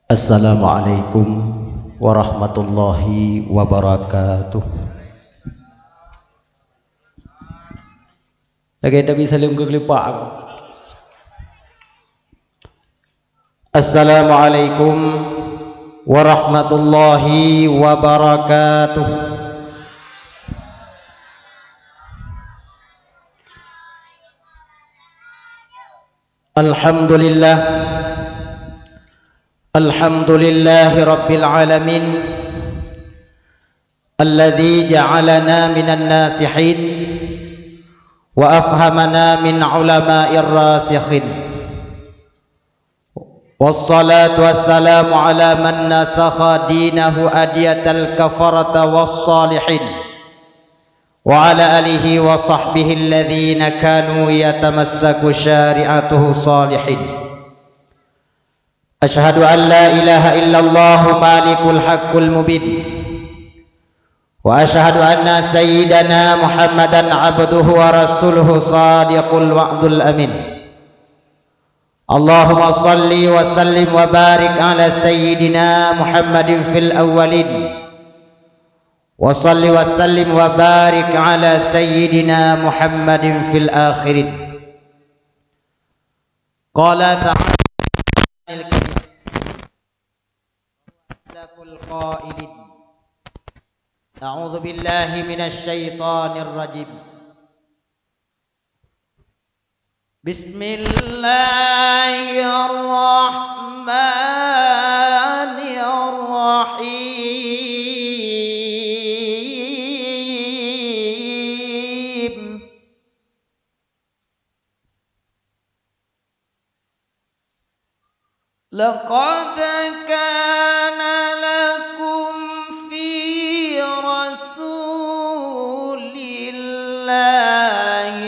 Assalamualaikum warahmatullahi wabarakatuh. Lagi tak bisa salim ke kelipak aku. Assalamualaikum warahmatullahi wabarakatuh. Alhamdulillah. Alhamdulillahi Rabbil Alamin alladhi ja'alana minan nasihin wa afhamana min ulama'ir rasikhin wassalatu wassalamu ala man nasakha dinahu adiyatal kafarata wassalihin wa ala alihi wa sahbihi alladhina kanu yatamassaku syari'atuhu salihin. Asyhadu an la ilaha illallah malikul haqqul mubin wa asyhadu anna sayyidana Muhammadan abduhu wa rasuluhu sadiqul wa'dul amin. Allahumma salli wa sallim wa barik ala sayyidina Muhammadin fil awwalin wa salli wa sallim wa barik ala sayyidina Muhammadin fil akhirin. Qala ta'ala القائلين أعوذ بالله من الشيطان الرجيم بسم الله الرحمن الرحيم لقد كان لكم في رسول الله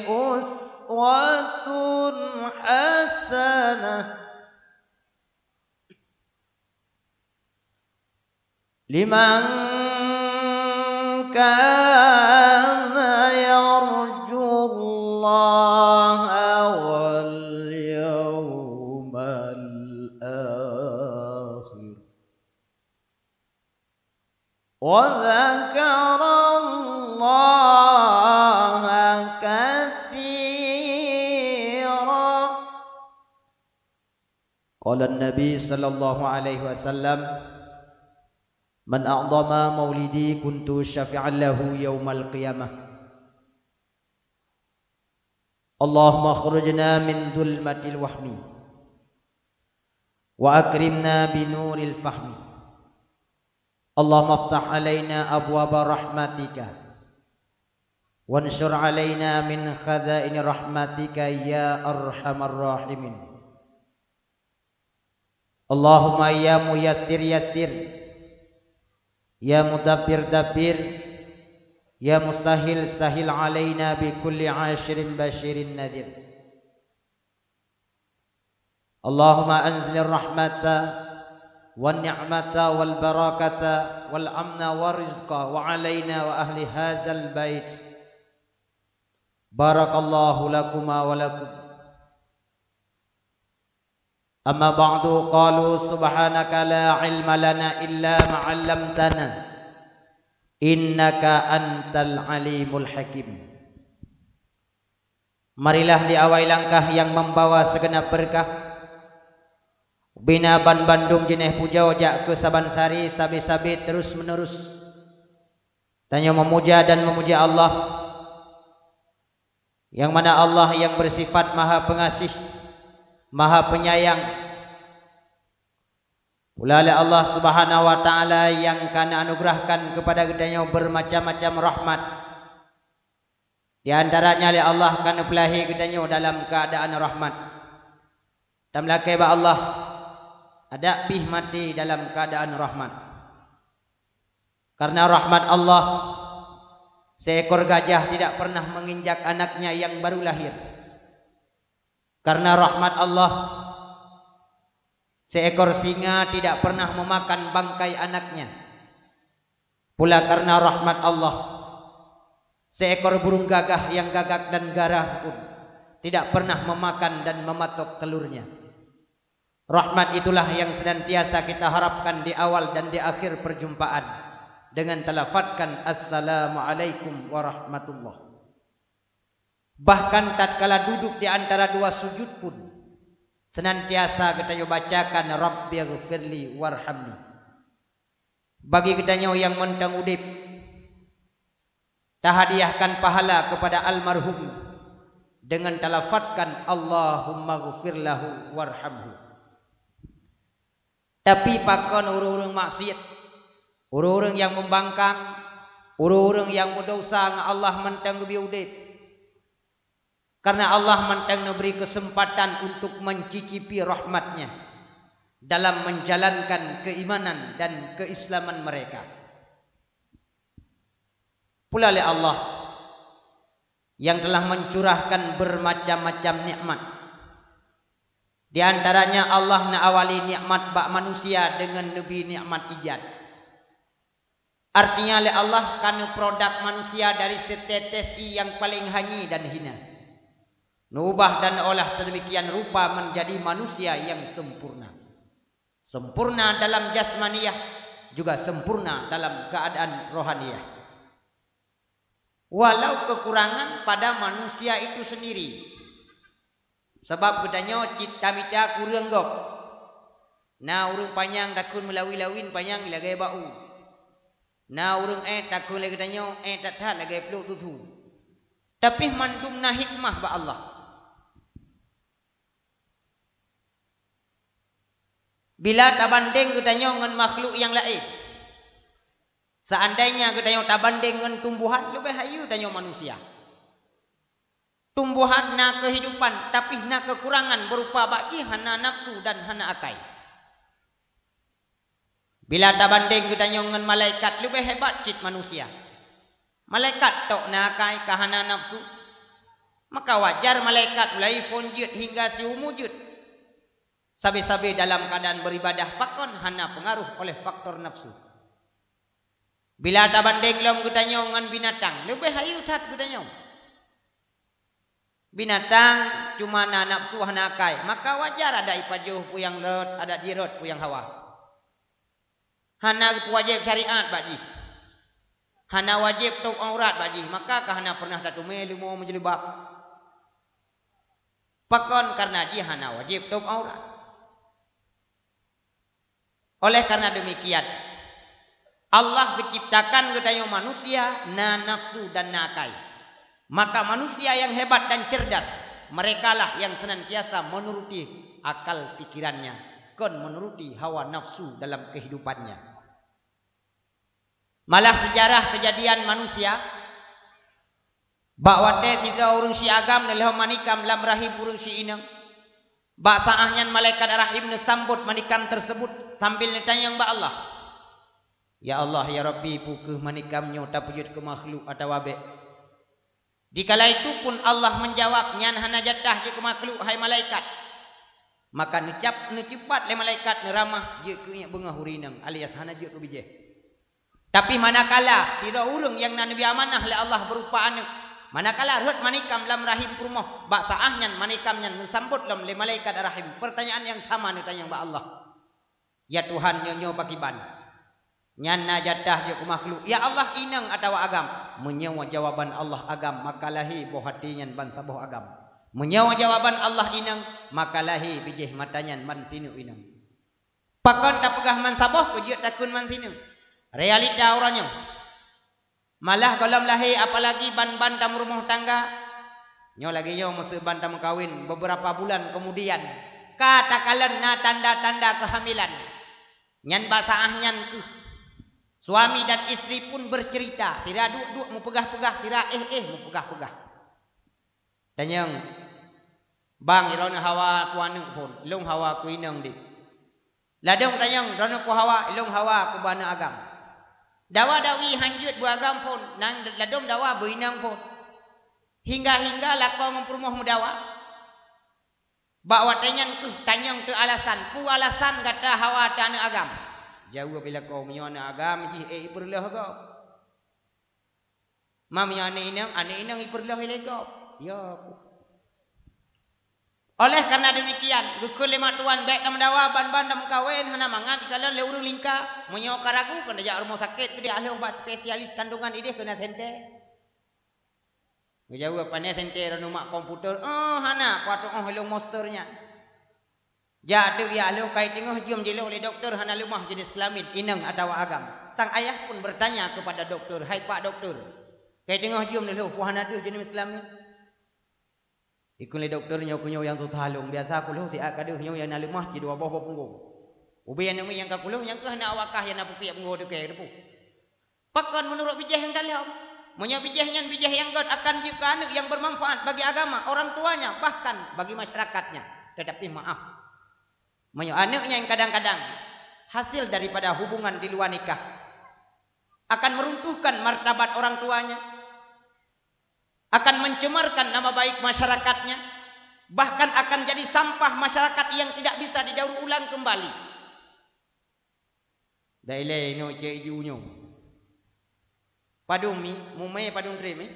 أسوة حسنة لمن كان يرجو الله واليوم الآخر وذكر الله كثيرا. قال النبي صلى الله عليه وسلم من أعظم مولدي كنت شفيعا له يوم القيامة. اللهم اخرجنا من ظلمة الوهم وأكرمنا بنور الفهم. اللهم افتح علينا أبواب رحمتك وانشر علينا من خزائن رحمتك يا أرحم الراحمين. اللهم يا ميسر يسر يا مدبر دبر يا مسهل سهل علينا بكل عاشر بشير نذير. اللهم أنزل الرحمة والنعمة والبركة والأمن والرزق وعلينا وأهل هذا البيت. بارك الله لكما ولكم. أما بعد قالوا سبحانك لا علم لنا إلا ما علمتنا إنك أنت العليم الحكيم. Marilah diawai langkah yang membawa segenap berkah bina ban Bandung jeneh puja jak ke Sabansari sabi-sabi terus menerus tanya memuja dan memuja Allah yang mana Allah yang bersifat maha pengasih maha penyayang. Pula Allah subhanahu wa ta'ala yang kana anugerahkan kepada kita bermacam-macam rahmat. Di antaranya oleh Allah kana pelahi kita dalam keadaan rahmat. Dan lakai ba Allah ada pih mati dalam keadaan rahmat. Karena rahmat Allah seekor gajah tidak pernah menginjak anaknya yang baru lahir. Karena rahmat Allah seekor singa tidak pernah memakan bangkai anaknya. Pula karena rahmat Allah seekor burung gagah yang gagak dan garang pun tidak pernah memakan dan mematok telurnya. Rahmat itulah yang senantiasa kita harapkan di awal dan di akhir perjumpaan dengan talafatkan Assalamualaikum warahmatullahi. Bahkan tatkala duduk di antara dua sujud pun senantiasa kita bacakan Rabbighfirli warhamni. Bagi kita yang mentang udip, tahadiahkan pahala kepada almarhum dengan talafatkan Allahumma ghfirlahu warhamhu. Tapi pakon orang-orang maksiat, orang-orang yang membangkang, orang-orang yang berdosa dengan Allah mentang lebih udip. Karena Allah mentang memberi kesempatan untuk mencicipi rahmatnya dalam menjalankan keimanan dan keislaman mereka. Pula oleh Allah yang telah mencurahkan bermacam-macam nikmat. Di antaranya Allah nak awali nikmat bak manusia dengan lebih nikmat ijad. Artinya oleh Allah karena produk manusia dari setetes yang paling hanyi dan hina. Nubah dan olah sedemikian rupa menjadi manusia yang sempurna. Sempurna dalam jasmaniyah, juga sempurna dalam keadaan rohaniyah. Walau kekurangan pada manusia itu sendiri. Sebab katanya cita mita kurang gop. Nah urung panjang takun melawi-lawin panjang lagai bau. Nah urung takun lagi katanya tak lagai peluk tutu. Tapi mandumna hikmah ba Allah. Bila tabanding katanya dengan makhluk yang lain. Seandainya katanya tabanding dengan tumbuhan lebih hayu katanya manusia. Tumbuhan na kehidupan tapi na kekurangan berupa baki hana nafsu dan hana akai. Bila tak banding kita dengan malaikat lebih hebat cit manusia. Malaikat tok na akai ke hana nafsu. Maka wajar malaikat mulai fonjut hingga si umujud. Sabi-sabi dalam keadaan beribadah pakon hana pengaruh oleh faktor nafsu. Bila tak banding lom kita dengan binatang lebih hayu tat kita binatang cuma na nafsu hana akai, maka wajar ada ipajuh puyang lerot, ada dirot puyang hawa. Hana wajib syariat baji. Hana wajib tok aurat baji, maka hana pernah tatu melu mau menjelibab. Pakon karena ji hana wajib tok aurat. Oleh karena demikian, Allah menciptakan kedayo manusia na nafsu dan na akai. Maka manusia yang hebat dan cerdas, merekalah yang senantiasa menuruti akal pikirannya, kon menuruti hawa nafsu dalam kehidupannya. Malah sejarah kejadian manusia, bak wate sidra urung si agam lelah manikam lam rahim urung si inang. Bak saahnya malaikat rahim nesambut manikam tersebut sambil netanyang ba Allah. Ya Allah ya Rabbi pukuh manikamnya tapujud ke makhluk atau wabek. Dikala itu pun Allah menjawab nyan hana jatah je ke makhluk hai malaikat. Maka necipat le malaikat neramah je ke bengah hurinang alias hana je ke bijih. Tapi manakala tidak urung yang nabi amanah le Allah berupa anak. Manakala ruat manikam lam rahim kurmoh bak saah nyan manikam nyan sambut lam le malaikat rahim. Pertanyaan yang sama ditanya ba Allah. Ya Tuhan nyo pakiban. Nyana jatah je ke makhluk. Ya Allah inang atau agam. Menyawa jawaban Allah agam. Maka lahi boh hatinya bansa boh agam. Menyawa jawaban Allah inang. Maka lahi bijih matanya man sinu inang. Pakon tak pegah man saboh. Kujut takun man sinu. Realita orangnya. Malah kalau lahi apalagi ban-ban tamu rumah tangga. Nyo lagi nyo mesti ban tamu kawin. Beberapa bulan kemudian. Katakan na tanda-tanda kehamilan. Nyan basaah nyan suami dan istri pun bercerita. Tira duk mau pegah-pegah. Tira mau pegah-pegah. Dan yang bang irona hawa ku anu pun. Ilong hawa ku inang di. Ladong tanyang irona ku hawa. Ilong hawa ku bana agam. Dawa dawi hanjut bu agam pun. Nang ladong dawa bu inang pun. Hingga-hingga lakau memperumuh mudawa. Bawa tanyang tu alasan. Ku alasan kata hawa tanah agam. Jauh bila kau menyana agam ji iperlah kau. Mam yang ane inang iperlah ile kau. Ya. Oleh karena demikian, gukul lima tuan baik nam dawa ban-ban dam kawin hana mangan ikalan le urang lingka monyo karagu kena jak rumah sakit dia ahli obat spesialis kandungan idih kena tente. Jauh apa ni tente ranu mak komputer. Hana kuatu helong monsternya. Jadi ya ahli kai tengah jom jelo oleh doktor hana lumah jenis kelamin inang atau agam. Sang ayah pun bertanya kepada doktor, "Hai Pak Doktor, kai tengah jom dulu puhana tu jenis kelamin?" Ikut le doktor nyo kunyo yang tu thalung biasa kulo ti akaduh nyo yang nalumah ci dua boh punggung. Ubi yang yang kakulo yang ke hana awakah yang napuki punggo deke depu. Pakon menurut bijah yang dalam. Monya bijah yang god akan juga yang bermanfaat bagi agama, orang tuanya bahkan bagi masyarakatnya. Tetapi maaf. Monya anaknya yang kadang-kadang hasil daripada hubungan di luar nikah akan meruntuhkan martabat orang tuanya. Akan mencemarkan nama baik masyarakatnya, bahkan akan jadi sampah masyarakat yang tidak bisa didaur ulang kembali. Daile no cejunyo. Padung mi, mume padung treme.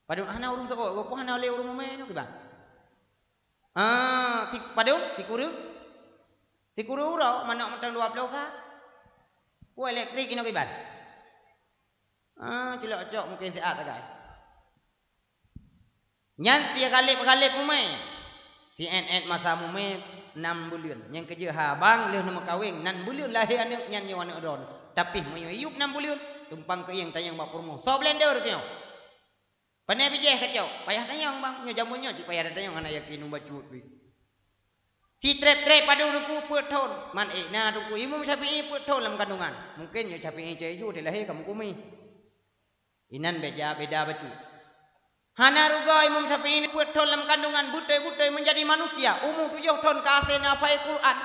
Padung ana urung toko, go hana le urung mume no kiba. Padung tikuru. Tikuru ro mana matang luap loka. Ku elektrik ino kiba. Cilok cok mungkin siat agak. Nyanti kalip mume. Si en masa mume 6 bulan. Yang kerja habang leh nama kawin 6 bulan lahir anak nyan nyo anak ron. Tapi moyo yuk 6 bulan tumpang ke yang tayang bak purmo. So blender kyo. Panai bijeh kacau. Payah tayang bang nyo jamunnya ci payah tayang anak yakin bacut wi. Si trep padu ruku peton. Man na ruku Imam Syafi'i peton dalam kandungan. Mungkin nyo Syafi'i ceju dia lahir kamu kumi. Inan beda baju. Hana ruga Imam Syafi'i ini buat dalam kandungan butai menjadi manusia. Umur 7 tahun kasih nafai Quran.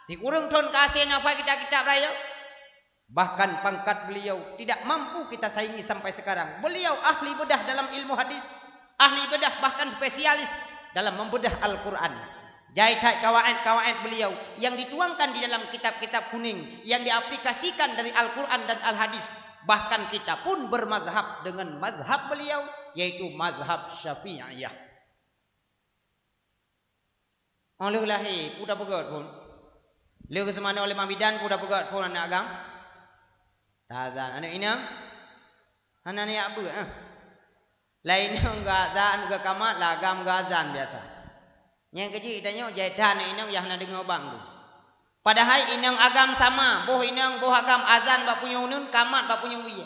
Si kurang tahun kasih nafai kitab raya. Bahkan pangkat beliau tidak mampu kita saingi sampai sekarang. Beliau ahli bedah dalam ilmu hadis. Ahli bedah bahkan spesialis dalam membedah Al-Quran. Jaitai kawaid beliau yang dituangkan di dalam kitab-kitab kuning. Yang diaplikasikan dari Al-Quran dan Al-Hadis. Bahkan kita pun bermazhab dengan mazhab beliau, yaitu mazhab Syafi'iyah. Oleh lahi, puda pegat pun. Leu kesemana oleh Mamidan, puda pegat pun anak agam. Tazan, anak ina. Anak ni apa? Lain enggak azan, enggak kamat, lagam enggak azan biasa. Yang kecil tanya, jaitan ina yang nak dengar bang tu. Padahal inang agam sama, boh inang boh agam azan bak punya unun, kamat bak punya wiye.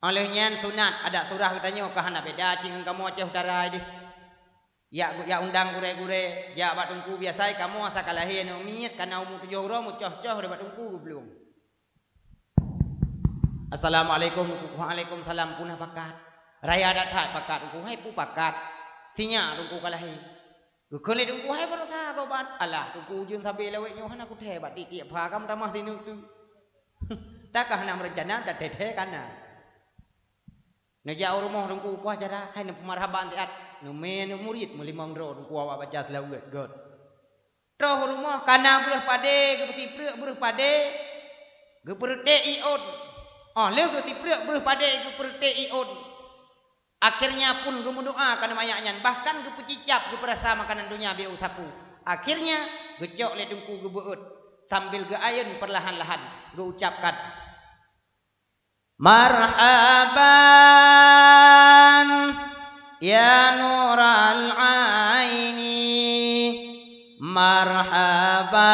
Olehnya sunat ada surah katanya kahana beda cing kamu aceh utara ini. Ya undang gure-gure, ya bak tungku biasa kamu asa kalahi anu miet kana umur 7 ro mu coh-coh bak tungku belum. Assalamualaikum waalaikumsalam punah pakat. Raya dathat pakat tungku hai pu pakat. Tinya tungku kalahi. Gukul le tungku hai baru tha babat alah tungku jun sabe lewek nyo hana ku the bat tiap pha kam tamah tinu tu takah na merencana dak tethe kana ne ja rumah tungku ku acara hai ne pemarhaban tiat no men murid muli mangro tungku awak baca selawat god roh rumah kana beruh pade ge siprek beruh pade ge perte ion le ge siprek beruh pade ge perte ion. Akhirnya pun gue doa karena mayaknya bahkan gue pecicap gue perasa makanan dunia biar usapu. Akhirnya gue cok le dengku gue beut sambil gue ayun perlahan-lahan gue ucapkan marhaban ya nural aini marhaban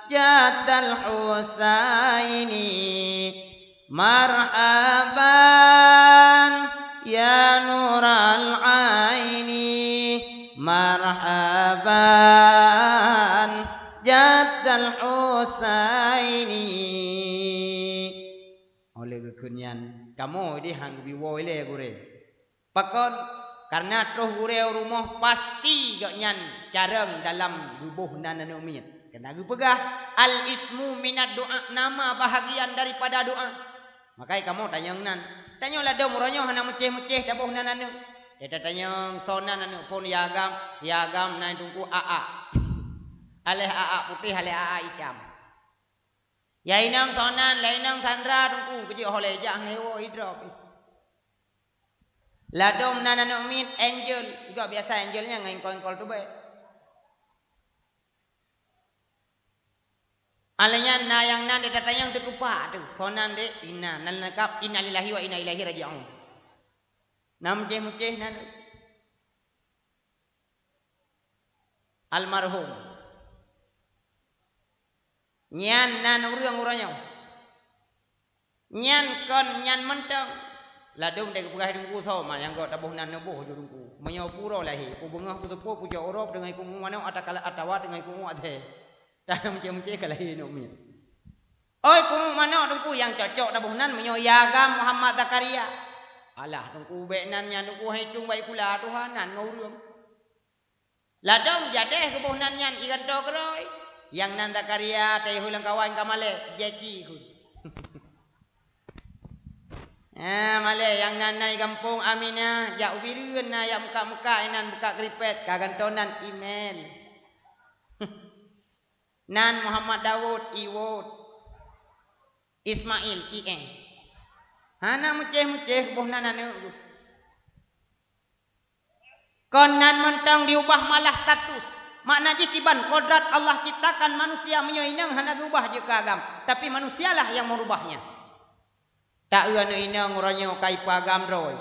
jatal husaini marhaban ya nural aini marhaban jaddal husaini. Oleh kekunyan kamu di hang biwo ile gure pakon karena troh gure rumah pasti gak nyan careng dalam gubuh nananu miet kena gue pegah al ismu minad doa nama bahagian daripada doa. Makai kamu tanya lah dong ronyo hana meceh dabuh nananu. Dia tanya sonan anu pun yagam naik tungku aa. Aleh aa putih aleh aa hitam. Ya inang sonan lainang sandra tungku kecil oleh jang hewo hidrop. Ladom nana numin angel. Juga biasa angelnya ngengkol-ngengkol tu baik. Alanya na yang nan dia datang yang terkupak tu. Sonan dia inna nal nakap inna lillahi wa inna ilaihi raji'un. Nam muceh nan almarhum. Nyan nan urang-urangnya. Nyan kon nyan mentang. Ladum dek pegah dungku so mal yang kau tabuh nan nebuh jo dungku. Menyau pura lahi. Ku bengah ku sepuh ku jo orop dengan ku mana atakala atawa dengan ku ate. Tanam muceh-muceh kalahi no mi. Oi ku mana dungku yang cocok tabuh nan menyau Yagam Muhammad Zakaria. Alah dungku bek nan nyan dungku hitung baik kula Tuhan nan ngaureum. Ladum jadeh ku nan nyan ikan to keroi. Yang nan Zakaria teh hulang kawan kamale Jackie ku. Male yang nanai kampung Aminah, ya ubirun na ya muka-muka inan buka kripet kagantonan email. Nan Muhammad Dawud Iwod Ismail IN. Hana muceh-muceh boh nan anu. Konan mentang diubah malah status. Makna jikiban kodrat Allah ciptakan manusia menyoinang hana diubah je agam, tapi manusialah yang merubahnya. Tak anu inang orangnya kai pagam roy.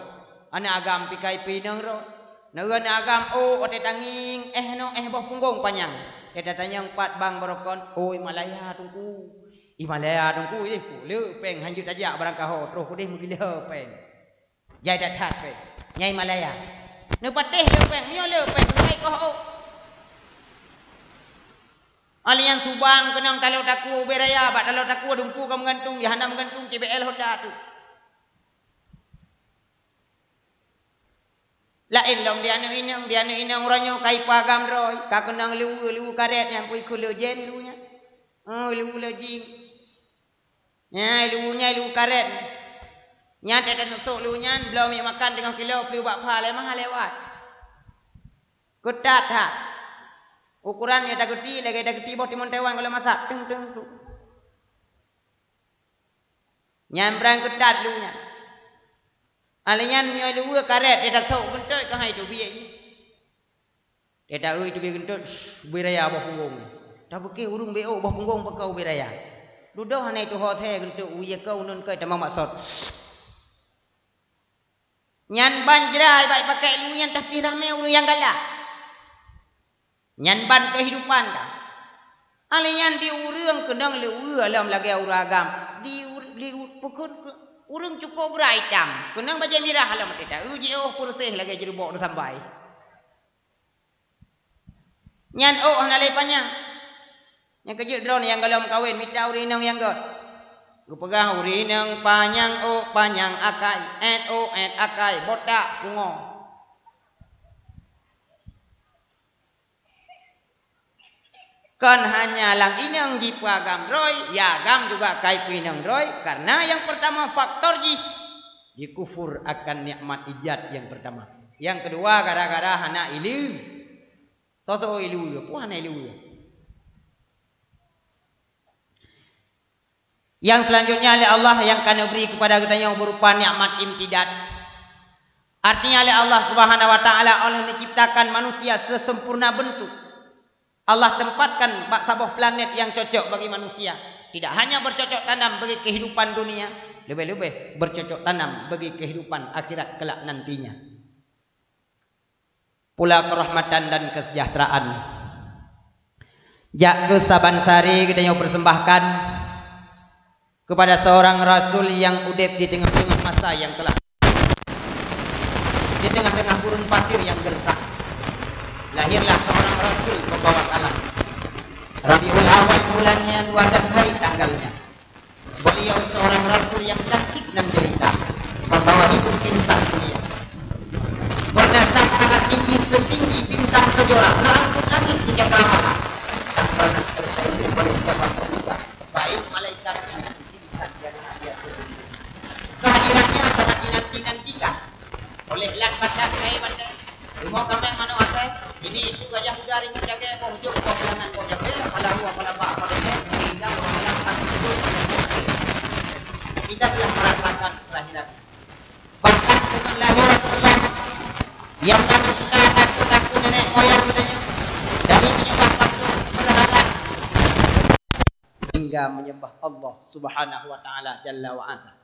Ana agam pi kai pinang roy. Na agam ote tanging no boh punggung panjang. Dia datanya 4 bang barokon. Himalaya tungku. Himalaya tungku ih ku le peng hanjut aja barang kaho terus ku deh mudi le peng. Jai dak that peng. Nyai Himalaya. Nu patih le peng, mio le peng kai koh. Alian subang kenang kalau taku beraya bat kalau taku dumpu kamu gantung ya hanam gantung CBL Honda tu. Lain long dia nu inang orangnya kai pagam roy, ka kenang liu karet yang pui kulajen lunya. Liu lejing. Nya liu karet. Nya tak sok lunya belum makan dengan kilo liu bak pha le mahal lewat. Kutat ha. Ukurannya dah gede, lagi dah gede, boti montewan kalau masak, tung tu. Nyambrang ketat lu nya. Alian mio lu karet, dia dah tahu bentuk ke hai tu biar. Dia dah tu biar bentuk beraya bawah punggung. Dah bukan urung beo bawah punggung pakau beraya. Duduk hanai tu hotel bentuk uya kau nun kau tamam maksud. Nyan banjrai baik pakai lu yang tapi ramai urung yang galak. Nyanban kehidupan dah. Alian diurang kendang leu alam lagi uragam. Di pukul urang cukup beraitam. Kendang baca mirah alam kita. Uji pursih lagi jadi bawa sampai. Nyan hanalai panjang. Yang kejut drone yang galam kawin minta urinang yang god. Gupegah urinang panjang panjang akai. Et akai botak bungo. Kan hanya lang inang jipagam roy, ya gam juga kai pinang roy. Karena yang pertama faktor kufur akan nikmat ijat yang pertama. Yang kedua gara-gara hana ilu. Toto ilu, pu hana ilu. Yang selanjutnya oleh Allah yang akan beri kepada kita yang berupa nikmat imtidad. Artinya oleh Allah Subhanahu wa taala Allah menciptakan manusia sesempurna bentuk. Allah tempatkan sebuah planet yang cocok bagi manusia. Tidak hanya bercocok tanam bagi kehidupan dunia. Lebih-lebih bercocok tanam bagi kehidupan akhirat kelak nantinya. Pula kerahmatan dan kesejahteraan. Jak ke Sabansari kita yang persembahkan kepada seorang Rasul yang udip di tengah-tengah masa yang telah. Di tengah-tengah gurun pasir yang gersang. Lahirlah seorang Rasul membawa kalam. Rabiul Awal bulannya 12 hari tanggalnya. Beliau seorang Rasul yang cantik dan jelita, membawa hidup bintang mulia. Berdasar sangat tinggi setinggi bintang kejora, merangkut langit di cakrawala. Tak pernah tersaing oleh siapa juga, baik malaikat maupun insan yang ada. Kehadirannya sangat dinanti-nantikan oleh lakbat dan bandar. Rumah kami mana ada? Ini itu gajah muda ringan jaga kojok kopiangan kojok pada ruang pada bak pada sehingga menghasilkan hidup. Kita telah merasakan kelahiran. Bahkan dengan lahir hingga menyembah Allah Subhanahu wa taala jalla wa ala.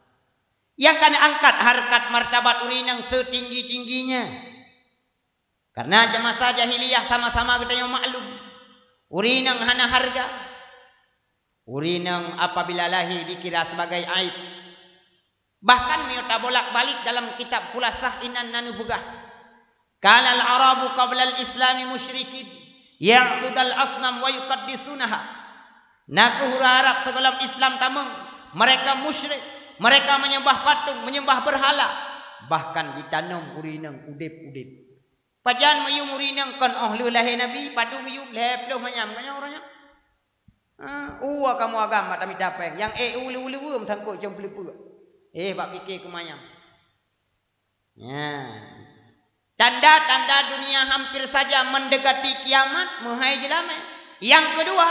Yang kena angkat harkat martabat urinang setinggi-tingginya. Karena masa jahiliyah sama-sama kita yang maklum. Urinang hana harga. Urinang apabila lahir dikira sebagai aib. Bahkan miota bolak-balik dalam kitab Khulasah Inan Nanubugah. Kana al-arabu qabla al-islami musyrikin ya'budal asnam wa yuqaddisunaha. Naku harap sebelum Islam tamang mereka musyrik, mereka menyembah patung, menyembah berhala, bahkan ditanam urinang udip-udip. Pajan mayum urinang kan ahli lahir nabi padu mayum leploh manyam kanya orangnya. Kamu agama tak midapeng yang ulu-ulu sangkut jom pelipu. Bak fikir ke manyam. Ya. Tanda-tanda dunia hampir saja mendekati kiamat muhai jelame. Yang kedua,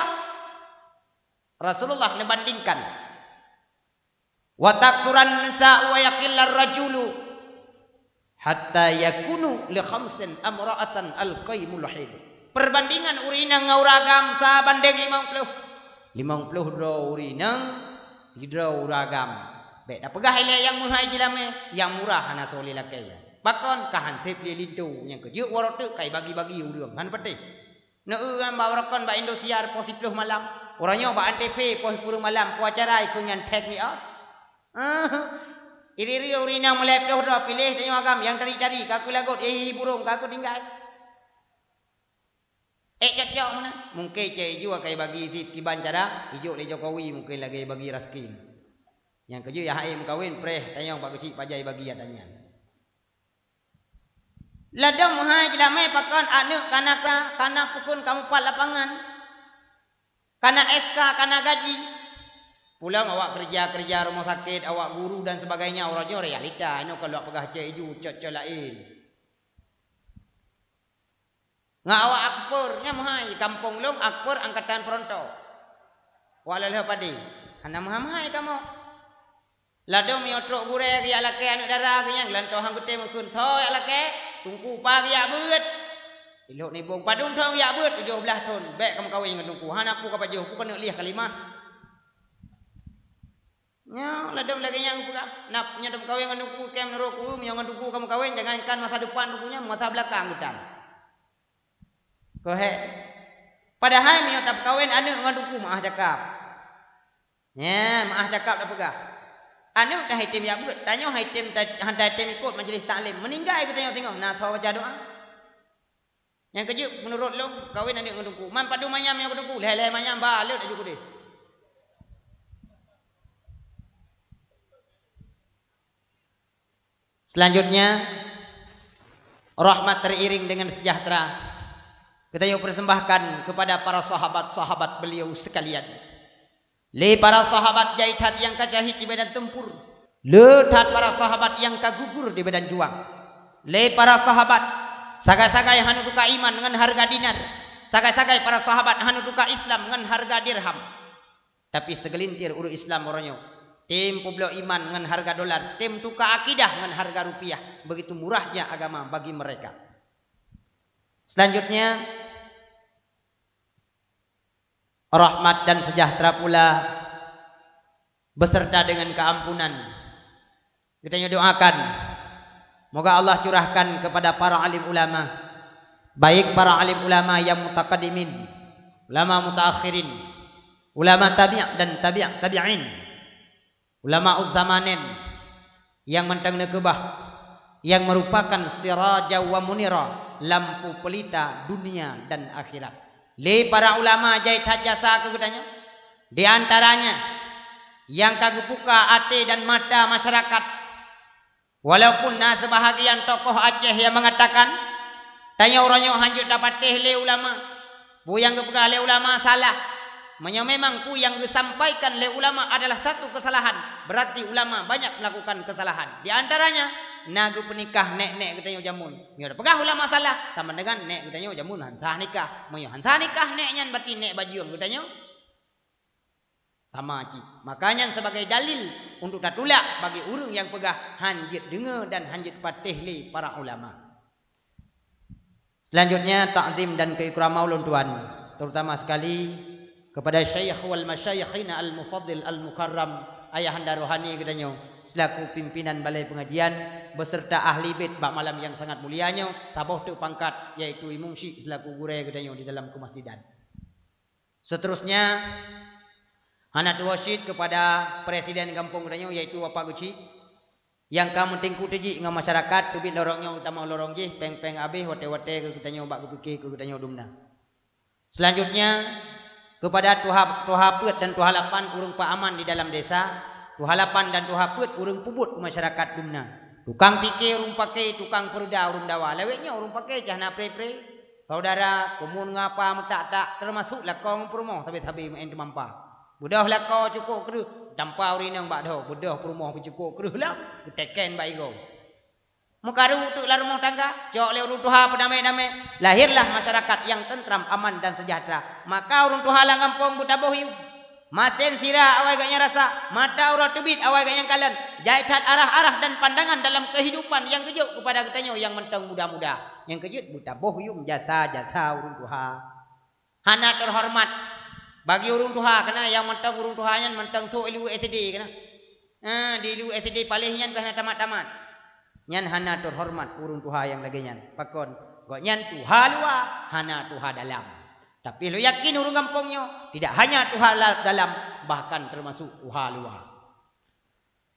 Rasulullah membandingkan wa taksuran nisa wa yaqillar rajulu hatta yakunu li khamsin amra'atan al-qaimul hid. Perbandingan urinang ngauragam sa banding 50 do urinang hidro uragam. Baik dah pegah ile yang muhai jelame yang murah hana toli lakaya. Bakon kahan sip li lintu yang kejuk warok tu kai bagi-bagi urang han peti. Neu kan bawarakon ba Indosiar pos 10 malam. Orangnya ba antv pos 10 malam ku acara ikut nyan tag me out. Iri-iri urina meleploh dah pilih tanya agam yang cari-cari kaku lagot burung kaku tinggal. Cak-cak mana? Mungkin cek juga kai bagi sit kiban cara ijuk le Jokowi mungkin lagi bagi raskin. Yang keju ya hai mukawin preh tanya bak kecil pajai bagi tanya. Ladang muhai jelame pakon anu kana pukun kamu pat lapangan. Kana SK, kana gaji. Pulang awak kerja rumah sakit, awak guru dan sebagainya orangnya realita. Ini kalau pegah cek ju cek lain. Ngak awak akpur nya muhai kampung long akpur angkatan Peronto. Walalah padi. Kana muhai kamu. Ladang mi otrok gure ya lake anu darah nya glantoh hang gute mukun tho ya lake. Tungku pagi ya beut. Ilok ni bong padung thong ya beut 17 ton. Bek kamu kawin dengan tungku. Han aku ka pajuh, aku kena liah kalimah. Nya ladam lagi yang buka. Nap nya dam kawin dengan tungku kem neroku, nya dengan tungku kamu kawin jangankan masa depan tungkunya, masa belakang hutang. Kohe. Padahal mi tap kawin anu dengan tungku maah cakap. Nya maah cakap dah pegah. Anu dah item ya buat tanya item hantar item ikut majlis taklim meninggal aku tengok nah saw baca doa yang kejut menurut lo kawin adik ngedungku man padu manyam yang ngedungku leh manyam balik dah juga deh. Selanjutnya rahmat teriring dengan sejahtera kita yuk persembahkan kepada para sahabat-sahabat beliau sekalian. Le para sahabat jaithat yang kajahit di medan tempur. Le tat para sahabat yang kagugur di medan juang. Le para sahabat sagai-sagai hanu duka iman dengan harga dinar. Sagai-sagai para sahabat hanu duka Islam dengan harga dirham. Tapi segelintir uru Islam orangnya. Tim publik iman dengan harga dolar. Tim duka akidah dengan harga rupiah. Begitu murahnya agama bagi mereka. Selanjutnya rahmat dan sejahtera pula beserta dengan keampunan. Kita doakan moga Allah curahkan kepada para alim ulama, baik para alim ulama yang mutaqaddimin, ulama mutaakhirin, ulama tabi' dan tabi'in, ulama uzzamanin yang mentang nekebah, yang merupakan siraja wa munira, lampu pelita dunia dan akhirat. Le para ulama jaithat jasa kegedanya di antaranya yang kagebuka hati dan mata masyarakat. Walaupun sebahagian tokoh Aceh yang mengatakan tanya orangnya hanjut dapat le ulama bu yang kebuka le ulama salah. Memang pu yang disampaikan le ulama adalah satu kesalahan. Berarti ulama banyak melakukan kesalahan. Di antaranya nagu penikah nek katanya jamun. Mi ada pegah ulama salah sama dengan nek katanya jamun hansah nikah. Moyo hansah nikah nek nyan berarti nek bajium katanya. Sama ci. Makanya sebagai dalil untuk tatulak bagi urang yang pegah hanjit dengar dan hanjit patih li para ulama. Selanjutnya ta'zim dan keikraman ulun tuan, terutama sekali kepada syekh wal masyayikhina al mufaddil al mukarram ayahanda rohani katanya selaku pimpinan balai pengajian beserta ahli bait bak malam yang sangat mulianya tabuh tu pangkat yaitu Imam Syekh selaku gurau katanya di dalam kemasjidan. Seterusnya Hanat wasyid kepada presiden kampung katanya yaitu Bapak Guci yang kamu tingku teji dengan masyarakat tubit lorongnya utama lorong jih peng-peng habis wate-wate ke katanya bak kepikir ke katanya dumna. Selanjutnya kepada tuhapet dan tuhalapan urung pak aman di dalam desa, tuhalapan dan tuhapet urung pubut masyarakat dumna. Tukang fikir urung pakai, tukang perda urung dawa. Leweknya urung pakai cahna pre-pre. Saudara kumun ngapa metak-tak termasuk lakong perumoh tapi main temampa. Budah lakau cukup keruh, dampau rinang bak dah. Budah perumoh cukup keruh lah, teken bak igo. Mukaru untuk lah rumah tangga, jauh le urung tuha pedamai-damai. Lahirlah masyarakat yang tentram, aman dan sejahtera. Maka urung tuha lah kampung butabuh hiu. Masen sirah awai gaknya rasa, mata urat tubit awai gaknya kalan. Jaitan arah-arah dan pandangan dalam kehidupan yang kejut kepada katanya yang mentang muda-muda. Yang kejut butabuh hiu jasa-jasa urung tuha. Hana terhormat bagi urung tuha kena yang mentang urung tuhanya mentang so ilu SD kena. Di ilu SD palihnya pernah tamat-tamat. Nyan hana terhormat urung tuha yang lagi nyan. Pakon, kok nyan tuha luar, hana tuha dalam. Tapi lo yakin urung kampungnya tidak hanya tuha dalam, bahkan termasuk tuha luar.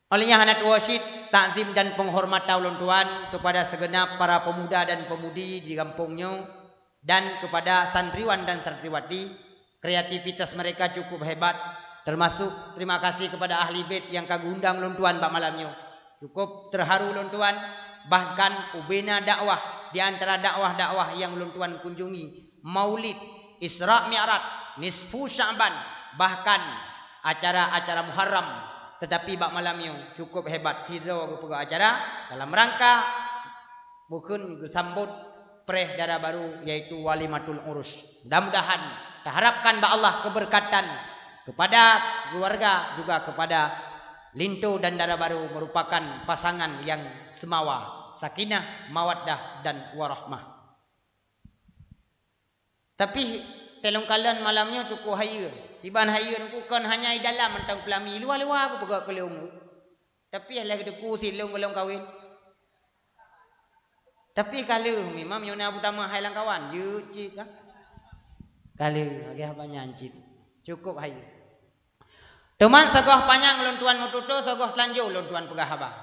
Olehnya Hanat wasyid takzim dan penghormatan ulun tuan kepada segenap para pemuda dan pemudi di kampungnya dan kepada santriwan dan santriwati, kreativitas mereka cukup hebat. Termasuk terima kasih kepada ahli bait yang kagundang ulun tuan bak malamnya. Cukup terharu ulun tuan, bahkan ubena dakwah di antara dakwah-dakwah yang ulun tuan kunjungi, Maulid, Isra Mi'raj, Nisfu Sya'ban, bahkan acara-acara Muharram, tetapi bak malamnya cukup hebat sidro ke acara dalam rangka bukan sambut preh dara baru yaitu Walimatul Urus. Mudah-mudahan harapkan bak Allah keberkatan kepada keluarga juga kepada Linto dan Dara Baru merupakan pasangan yang semawa, sakinah, mawaddah dan warahmah. Tapi telung kalian malamnya cukup hayur. Tiban hayur ku kan hanya di dalam mentang pelami luar-luar aku pegak kelung. Tapi lagi deku silung belum kawin. Tapi kalau memang nyona utama hailang kawan, je cik kan. Kalau lagi apa nyancit. Cukup hayur. Teman segoh panjang ulun tuan mututu, segoh telanjau ulun tuan pegah haba.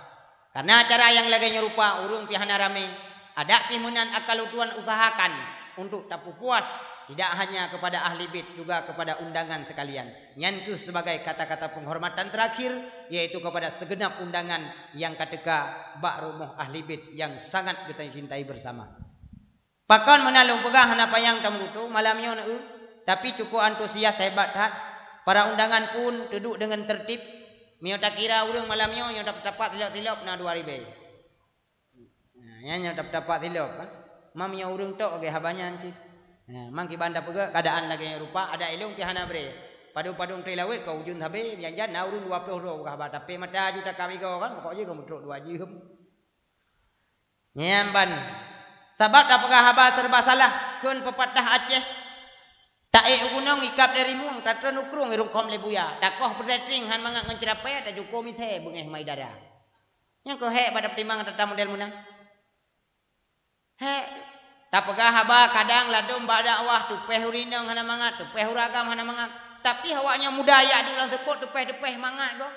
Karena acara yang lagi nyerupa urung pihana rame, ada timunan akal tuan usahakan untuk tak puas tidak hanya kepada ahli bait juga kepada undangan sekalian. Nyanku sebagai kata-kata penghormatan terakhir yaitu kepada segenap undangan yang kateka bak rumah ahli bait yang sangat kita cintai bersama. Pakon menalung pegah hana payang tamu tu malamnya neu, tapi cukup antusias hebat hat. Para undangan pun duduk dengan tertib. Mio tak kira urang malamnya yang dapat tilap-tilap na 2000. Nah, nya dapat tilap kan. Mamnya urang tok ge habanya cik. Nah, mang ki banda pega keadaan lagi rupa ada ilung pihana bre. Padu-padung trilawe kau ujun habe janjan na urang 20 ro ka haba tapi mata juta kami kau kan pokok je kau mutruk 2 jam. Nyamban. Sabab apakah haba serba salah kun pepatah Aceh. Tak gunung ikap dari mung tatra nukrung irung kom lebuya takoh perdating han mangak ngencerapai ta juko mithe bengeh mai dara nya ko he pada timang tata model munang he tapegah haba kadang ladom badakwah tupeh urinang hana mangat tupeh uragam hana mangat tapi hawanya mudaya di ulang sekot tupeh mangat go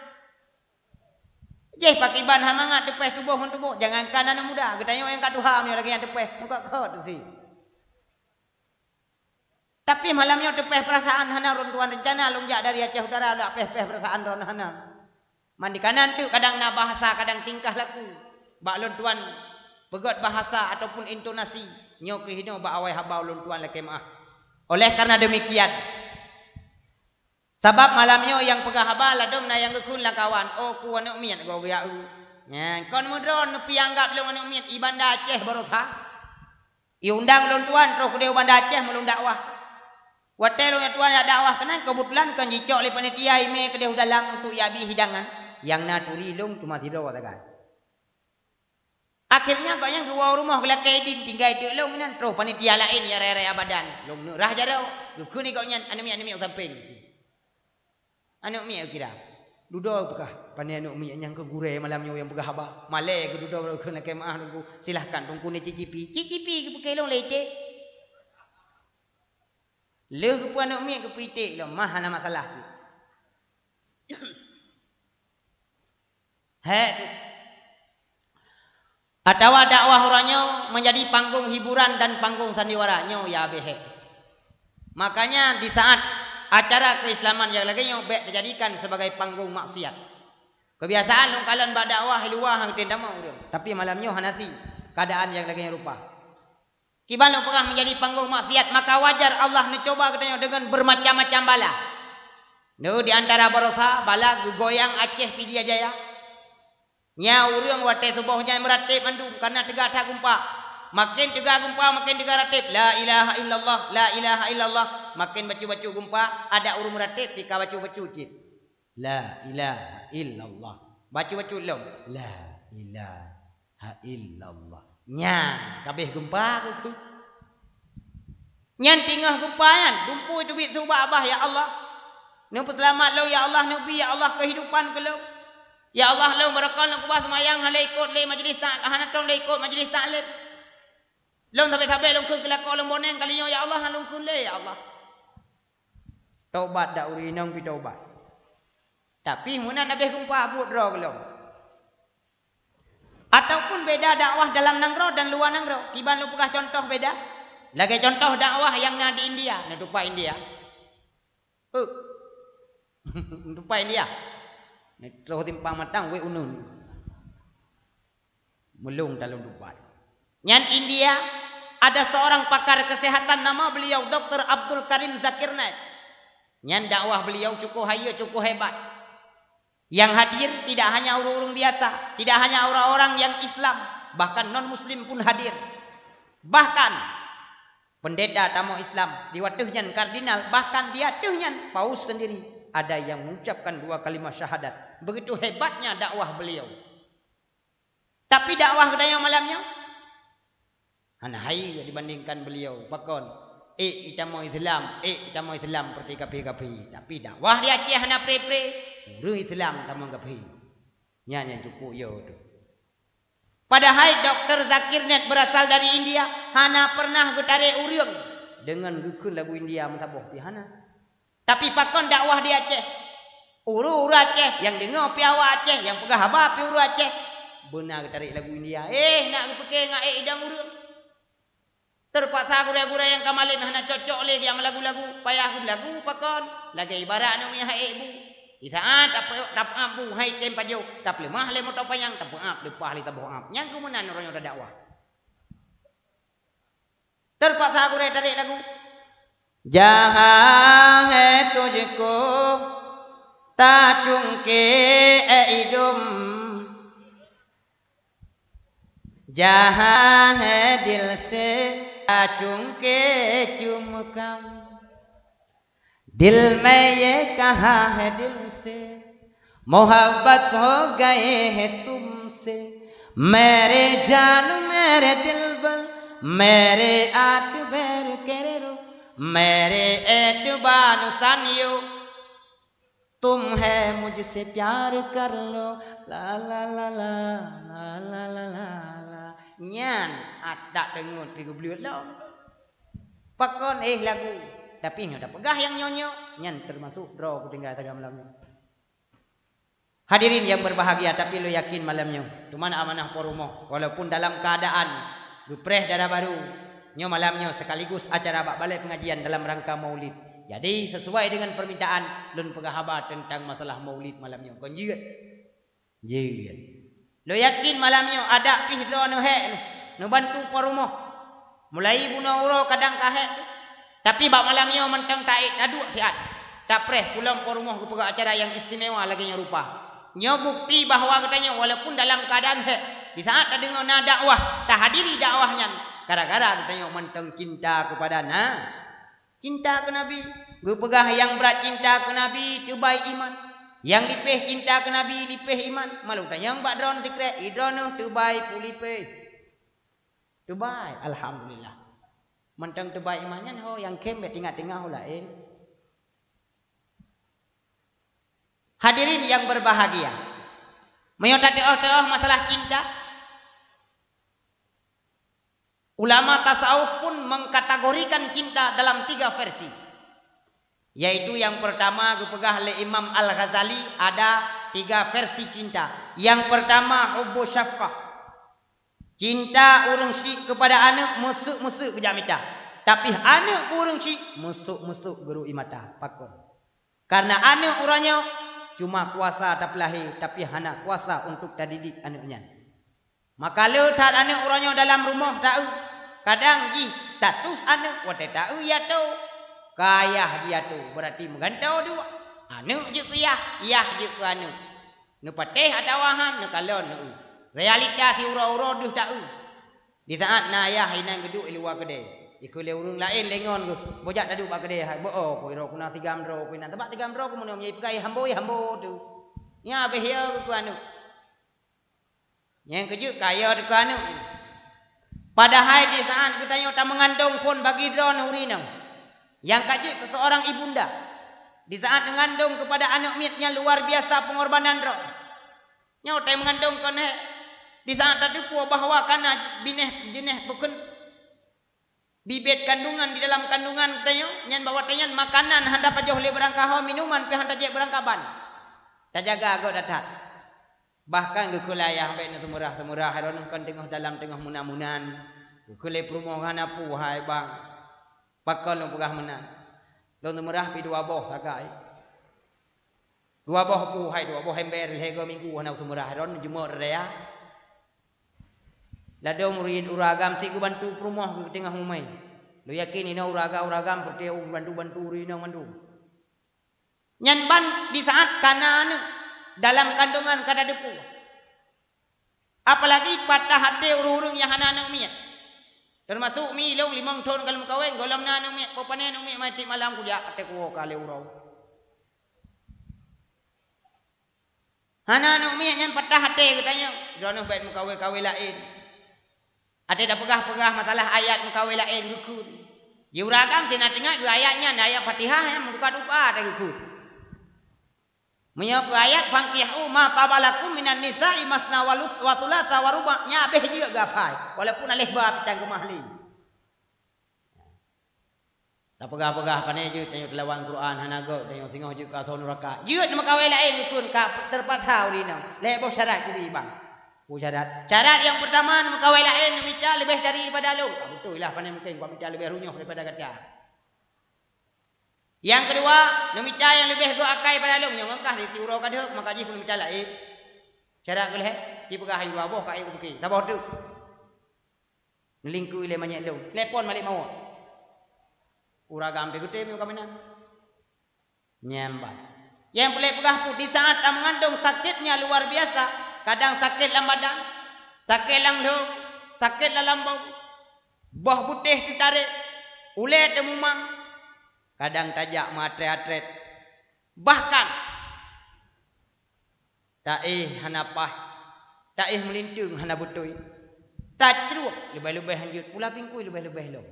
jeh pakai ban hana mangat tupeh tubuh jangankan anak muda getanyo yang kaduha mi lagi yang tupeh muka kot si. Tapi malamnya tepeh perasaan hana runtuan rencana longjak dari Aceh Utara ada peh-peh perasaan ron hana. Mandi kanan tu kadang na bahasa kadang tingkah laku. Bak lontuan pegot bahasa ataupun intonasi nyo kehino bak awai habau lontuan leke maah. Oleh karena demikian sebab malamnya yang pegah haba ladom na yang gekun lah kawan. Oh ku anu miat go ya u. Nya kon mudron nepi anggap lu anu miat ibanda Aceh barotha. Iundang lontuan terus dia banda Aceh melung dakwah. Watel yang tuan ada dakwah kena kebetulan kan jicok le panitia ime ke dia dalam untuk yabi hidangan yang naturi long cuma tidur katakan. Akhirnya kau yang gua rumah gula kaidin tinggal itu long nan terus panitia lain ya rere abadan. Long rah jarau. Ku ni kau nyan anu mi samping. Anu mi kira. Duduk bekah pani anu mi yang ke gure malamnya yang begah abah. Male ku duduk ku nak kemah ku silahkan tungku ni cicipi. Cicipi ke kelong lete. Le ku anu mi ke pitik lo mah ana masalah tu. Atau dakwah orangnya menjadi panggung hiburan dan panggung sandiwaranya ya behe. Makanya di saat acara keislaman yang lagi yang dijadikan sebagai panggung maksiat. Kebiasaan long kalian berdakwah luar hang tidak mau dia. Tapi malamnya hanasi keadaan yang lagi rupa. Kiban long pernah menjadi panggung maksiat, maka wajar Allah mencoba katanya dengan bermacam-macam bala. No di antara barokah bala goyang Aceh Pidia Jaya. Nya urang wate subuhnya meratib mandum karena tegak tak gumpa. Makin tegak gumpa makin tegak ratib. La ilaha illallah, la ilaha illallah. Makin baca-baca gumpa ada urung meratib pika baca-baca cip. La ilaha illallah. Baca-baca long. La ilaha illallah. Nya kabeh gumpa ku. Nyan tingah gumpayan, dumpu itu bit subah abah ya Allah. Nu selamat lo ya Allah, nabi ya Allah kehidupan ke lo. Ya Allah lo barakal nak kubah semayang halai ikut le majlis tak hanatong le ikut majlis taklim. Lo sampai lo ke kelakon lo boneng kalinya ya Allah lo kun le ya Allah. Taubat dak urinong pi taubat. Tapi munan habis kumpah abut ro belum. Ataupun beda dakwah dalam nangro dan luar nangro. Kiban lo pegah contoh beda. Lagi contoh dakwah yang na di India, na dupa India. Dupa India. Terus timpang matang we unun. Melung dalam dupa. Nyan India ada seorang pakar kesehatan nama beliau Dr. Abdul Karim Zakir Naik. Nyan dakwah beliau cukup haya cukup hebat. Yang hadir tidak hanya orang-orang biasa, tidak hanya orang-orang yang Islam, bahkan non-Muslim pun hadir. Bahkan pendeta tamu Islam, diwatuhnya kardinal, bahkan dia tuhnya paus sendiri. Ada yang mengucapkan 2 kalimat syahadat. Begitu hebatnya dakwah beliau. Tapi dakwah kedaya malamnya, hanahai dibandingkan beliau. Pakon, kita mau Islam, kita mau Islam seperti kapi-kapi. Tapi dakwah di Aceh hana pre-pre, Islam tamu kapi. Nyanyi cukup yo tu. Padahal Dr. Zakir Naik berasal dari India, hana pernah getarik uriung dengan gukun lagu India mentabuh pi hana. Tapi pakon dakwah di Aceh. Uru Aceh yang dengar pi awak Aceh, yang pegah haba pi uru Aceh. Benar getarik lagu India. Nak pakai ngak idang uriung. Terpaksa gura-gura yang kamalim hana cocok lagi yang lagu-lagu, payah lagu pakon. Lagi ibarat nak punya ibu. Di saat tak abu hai tem pajau, tak lemah le motor payang, tak maaf lepah le tabuh maaf. Yang kemunan orang yang dakwah. Terpaksa gura tarik lagu. Jahan hai tujhko ta chunke idum. Jahan hai dil se ta chunke chumkam. दिल में ये कहा है दिल से मोहब्बत हो गए हैं तुमसे मेरे जान मेरे दिलबर मेरे आतबर केरो मेरे एतबान सानियो तुम है मुझसे प्यार कर लो la la la la la la la la la nyan ada dengar tiga beliau lo pakon lagu. Tapi nyoda pegah yang nyonyo, nyan termasuk draw ku tinggal tagam malamnya. Hadirin yang berbahagia, tapi lo yakin malamnya, cuman amanah porumo, walaupun dalam keadaan gepreh darah baru, nyo malamnya sekaligus acara bak balai pengajian dalam rangka Maulid. Jadi sesuai dengan permintaan lun pegah habar tentang masalah Maulid malamnya. Kon jiat. Jiat. Lo yakin malamnya ada pih do no he, no bantu porumo. Mulai buno uro kadang kahe. Tapi bak malamnya mentang taik taduk siat. Tak preh pulang ke rumah ke acara yang istimewa lagi yang rupa. Nyo bukti bahawa katanya walaupun dalam keadaan di saat tak dengar na dakwah, tak hadiri dakwahnya. Gara-gara katanya mentang cinta kepada cinta ke Nabi. Gupegah yang berat cinta ke Nabi itu baik iman. Yang lipih cinta ke Nabi lipih iman. Malu tanya yang bak drone secret, idrono tu baik pulipih. Tubai, alhamdulillah. Mentang tubai imannya ho yang kem tinggal-tinggal ho lain. Hadirin yang berbahagia. Menyota teoh masalah cinta. Ulama tasawuf pun mengkategorikan cinta dalam 3 versi. Yaitu yang pertama dipegah oleh Imam Al-Ghazali ada 3 versi cinta. Yang pertama hubbu syafqah. Cinta urang syik kepada anak musuk-musuk kejak mita. Tapi anak urang syik musuk-musuk guru imata pakon. Karena anak urangnya cuma kuasa tak lahir tapi hana kuasa untuk didik anaknya. Maka kalau tak anak urangnya dalam rumah tahu. Kadang ji status anak wate tahu ya tahu. Kaya dia tu berarti menggantau dua. Anak je ke yah je ke anak. Nu patih atau wahan nu kalon nu. Realita si ura-ura duh tahu. Di saat na ayah inang geduk di luar kedai. Iku le urung lain lengon ku. Bojak tadu ba kedai hai. Bo ko iro kuna 3 mdro ku nan tempat 3 mdro ku mun nyai pekai hambo tu. Nya be hia ku anu. Yang kejuk kaya de ku anu. Padahal di saat kita tak mengandung pun bagi drone urinang. Yang kaji ke seorang ibunda. Di saat mengandung kepada anak miatnya luar biasa pengorbanan drone. Nyau tak mengandung kene. Di saat tadi puas bahawa karena bineh jenis bukan bibit kandungan di dalam kandungan kita nyan bawa tenyan makanan hendak pajoh le berangkah minuman pi hendak je berangkaban. Tak jaga agak datang. Bahkan ke kuliah baik nak semurah-semurah haron kan tengah dalam tengah munan-munan. Kuliah perumahan apa hai bang. Pakal lu pegah menan. Lu semurah pi 2 boh sakai. 2 boh pu hai 2 boh ember hego minggu hana semurah haron jemur rea. Lado murid uragam si ku bantu perumah ke tengah humai. Lu yakin ini uragam perti bantu-bantu rina mandu. Nyan ban di saat kanan dalam kandungan kada depu. Apalagi patah hati urung-urung yang hana anak miat. Termasuk mi long 5 tahun kalau kawin golam na anak miat popane anak miat mati malam ku jak ate ku kale urau. Hana anak miat nyan patah hati katanya. Dono baik mukawin lain. Ada dah pegah-pegah masalah ayat muka lain gukun. Di uragam tina tengah ayatnya ayat Fatihah yang muka-duka ada gukun. Menyapa ayat fankihu ma tabalakum minan nisa'i masna wa thulatha wa ruba' nyabeh juga gapai walaupun alih bab tang kemahli. Dah pegah-pegah kane je tengok telawang Quran hanago tengok tengok je ka son rakaat. Jeut muka lain gukun ka terpatau rina. Lebo syarat ku bang. Syarat yang pertama mengkawin lain minta lebih daripada lu. Betul lah pandai mungkin kau minta lebih runyuh daripada kata. Yang kedua, minta yang lebih go akai pada lu. Yang ngangkah di urau kada maka ji minta lain. Syarat boleh di pegah ayu aboh ka ayu bukit. Tabah tu. Ngelingku ile banyak lu. Telepon balik mau. Uragam pe gute mi ka mana? Nyambat. Yang boleh pegah pu di saat mengandung sakitnya luar biasa. Kadang sakit dalam badan, sakit dalam hidung, sakit dalam bau. Buah putih tu tarik, ulet temumang. Kadang tajak matret-atret. Bahkan taih hanapah, taih melintung hana butui. Tak ceruk lebih-lebih hanjut pula pingkui lebih-lebih lo.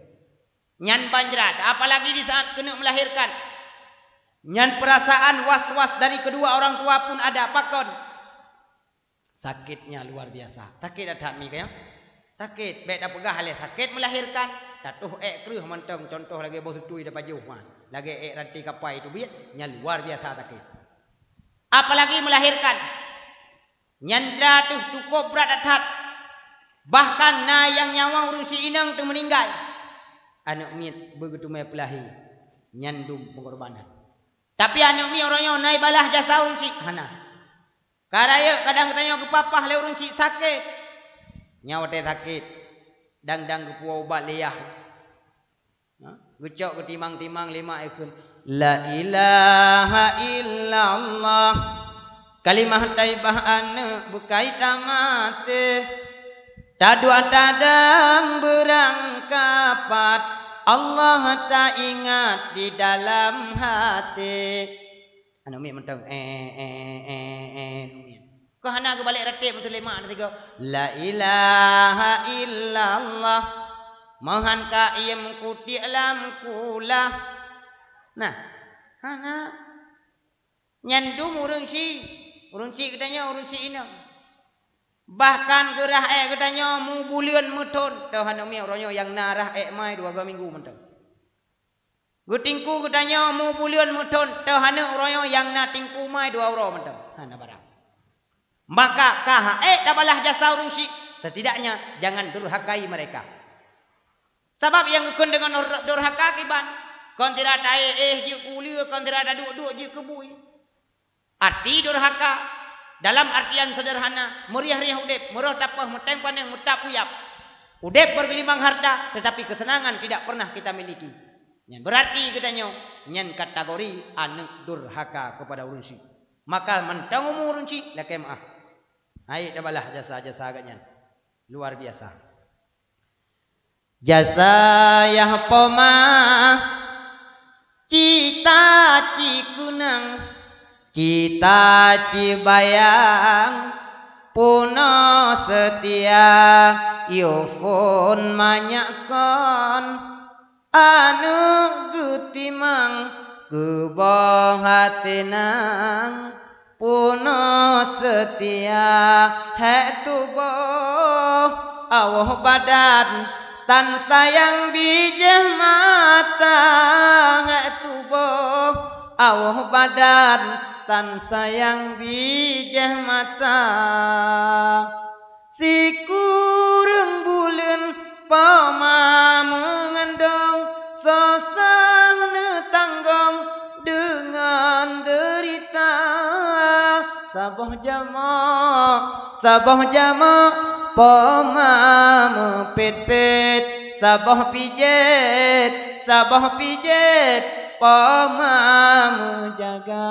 Nyan banjrat, apalagi di saat kena melahirkan. Nyan perasaan was-was dari kedua orang tua pun ada pakon. Sakitnya luar biasa. Sakit tak mi kaya? Sakit. Baik dah pegah le sakit melahirkan. Tatuh kreuh mentong contoh lagi bau tutui dapat jauh mah. Lagi ranti kapai itu biat nya luar biasa sakit. Apalagi melahirkan. Nyandra tuh cukup berat atat. Bahkan na yang nyawa urus si inang tu meninggal. Anak miat begitu mai pelahi. Nyandung pengorbanan. Tapi anak mi orangnya naik balah jasa urus si hana. Karaya kadang tanya ke papah le urang cik sakit. Nyawa teh sakit. Dang-dang ke puau ubat leyah. Gecok ke timang-timang 5 ekor. La ilaha illallah. Kalimah taibah ane bukai tamat. Tadua tadang berangkapat. Allah tak ingat di dalam hati. Anu mi mentong hana ke balik ratib Sulaiman tiga. La ilaha illallah. Mahan ka iem kuti alam kula. Nah, hana nyandum urang si katanya urang si ina. Bahkan gerah katanya mu bulian muton. Tau hana mi oronyo yang narah mai 2 minggu mentang. Gutingku katanya mu bulian muton. Tau hana oronyo yang na tingku mai 2 euro mentang. Hana barang. Maka tabalah jasa urang si. Setidaknya jangan durhakai mereka. Sebab yang kau dengan durhaka kiban. Kau tidak tahu je kuli, kau tidak ada duk je kebui. Arti durhaka dalam artian sederhana, meriah-riah udep, murah tapah, muteng paneng, mutap uyap. Udep bergelimang harta, tetapi kesenangan tidak pernah kita miliki. Yang berarti katanya, yang kategori anak durhaka kepada urunsi. Maka mentang urunsi, lakai maaf. Hai, dabalah jasa-jasa agaknya. Luar biasa. Jasa yang poma cita cikunang cita cibayang puno setia yofon manyakon anu gutimang kubong hatenang puno setia hetubo awah badan tan sayang bijah mata tubuh awah badan tan sayang bijah mata si kurang bulan pama mengendong sosang netanggong dengan derita sabah jama pama mepet-pet sabah pijet pama menjaga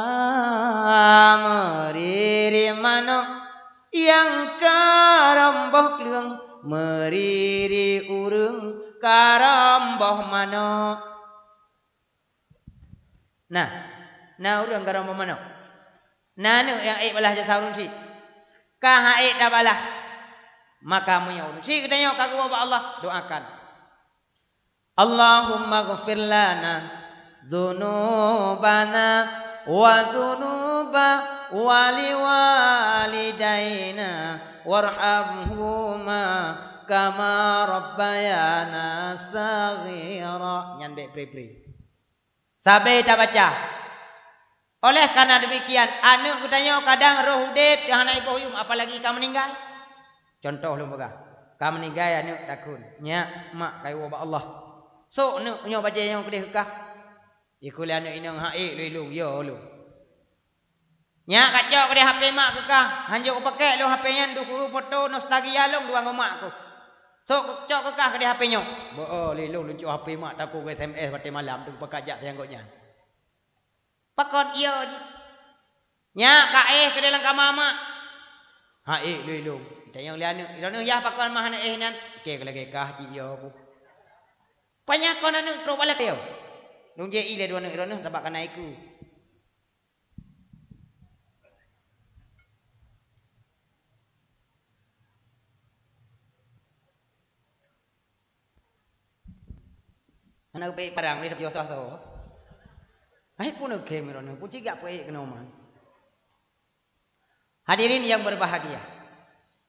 meriri mano yang karamboh kleung meriri urung karamboh mano. Nah urung karamboh mano. Nah yang balah jasa urung si kah dah balah maka menyauruh. Si katanya kagum Allah doakan. Allahumma ghfir lana dzunubana wa dzunuba wali walidaina warhamhuma kama rabbayana saghira. Nyan baik pri. Sampai tak baca. Oleh karena demikian anak katanya kadang roh udip yang anak ibu apalagi kamu meninggal. Contoh lu moga. Kamu meninggal anak takun. Nya mak kayu ba Allah. So anak nyo baca yang kedih kah. Ikul anak inang haik lu yo lu. Nya kacau kedih HP mak kekah. Hanjuk pakai lu HP nya duku foto nostalgia long dua ngomak aku. So kacau kekah kedih HP nyo. Bo lu lucu HP mak taku ke SMS pada malam tu pakajak tanggoknya. Pakon iyo je. Nya kaeh kedih lang mama. Haik lu. Yang lian ya pakon mah na nan ke lagi kah ci yo ku banyak kon anu tro balik yo nung je ile dua anu tabak kana iku anak baik barang ni tapi osah so ai pun ke meron pu ciga pu kena man. Hadirin yang berbahagia.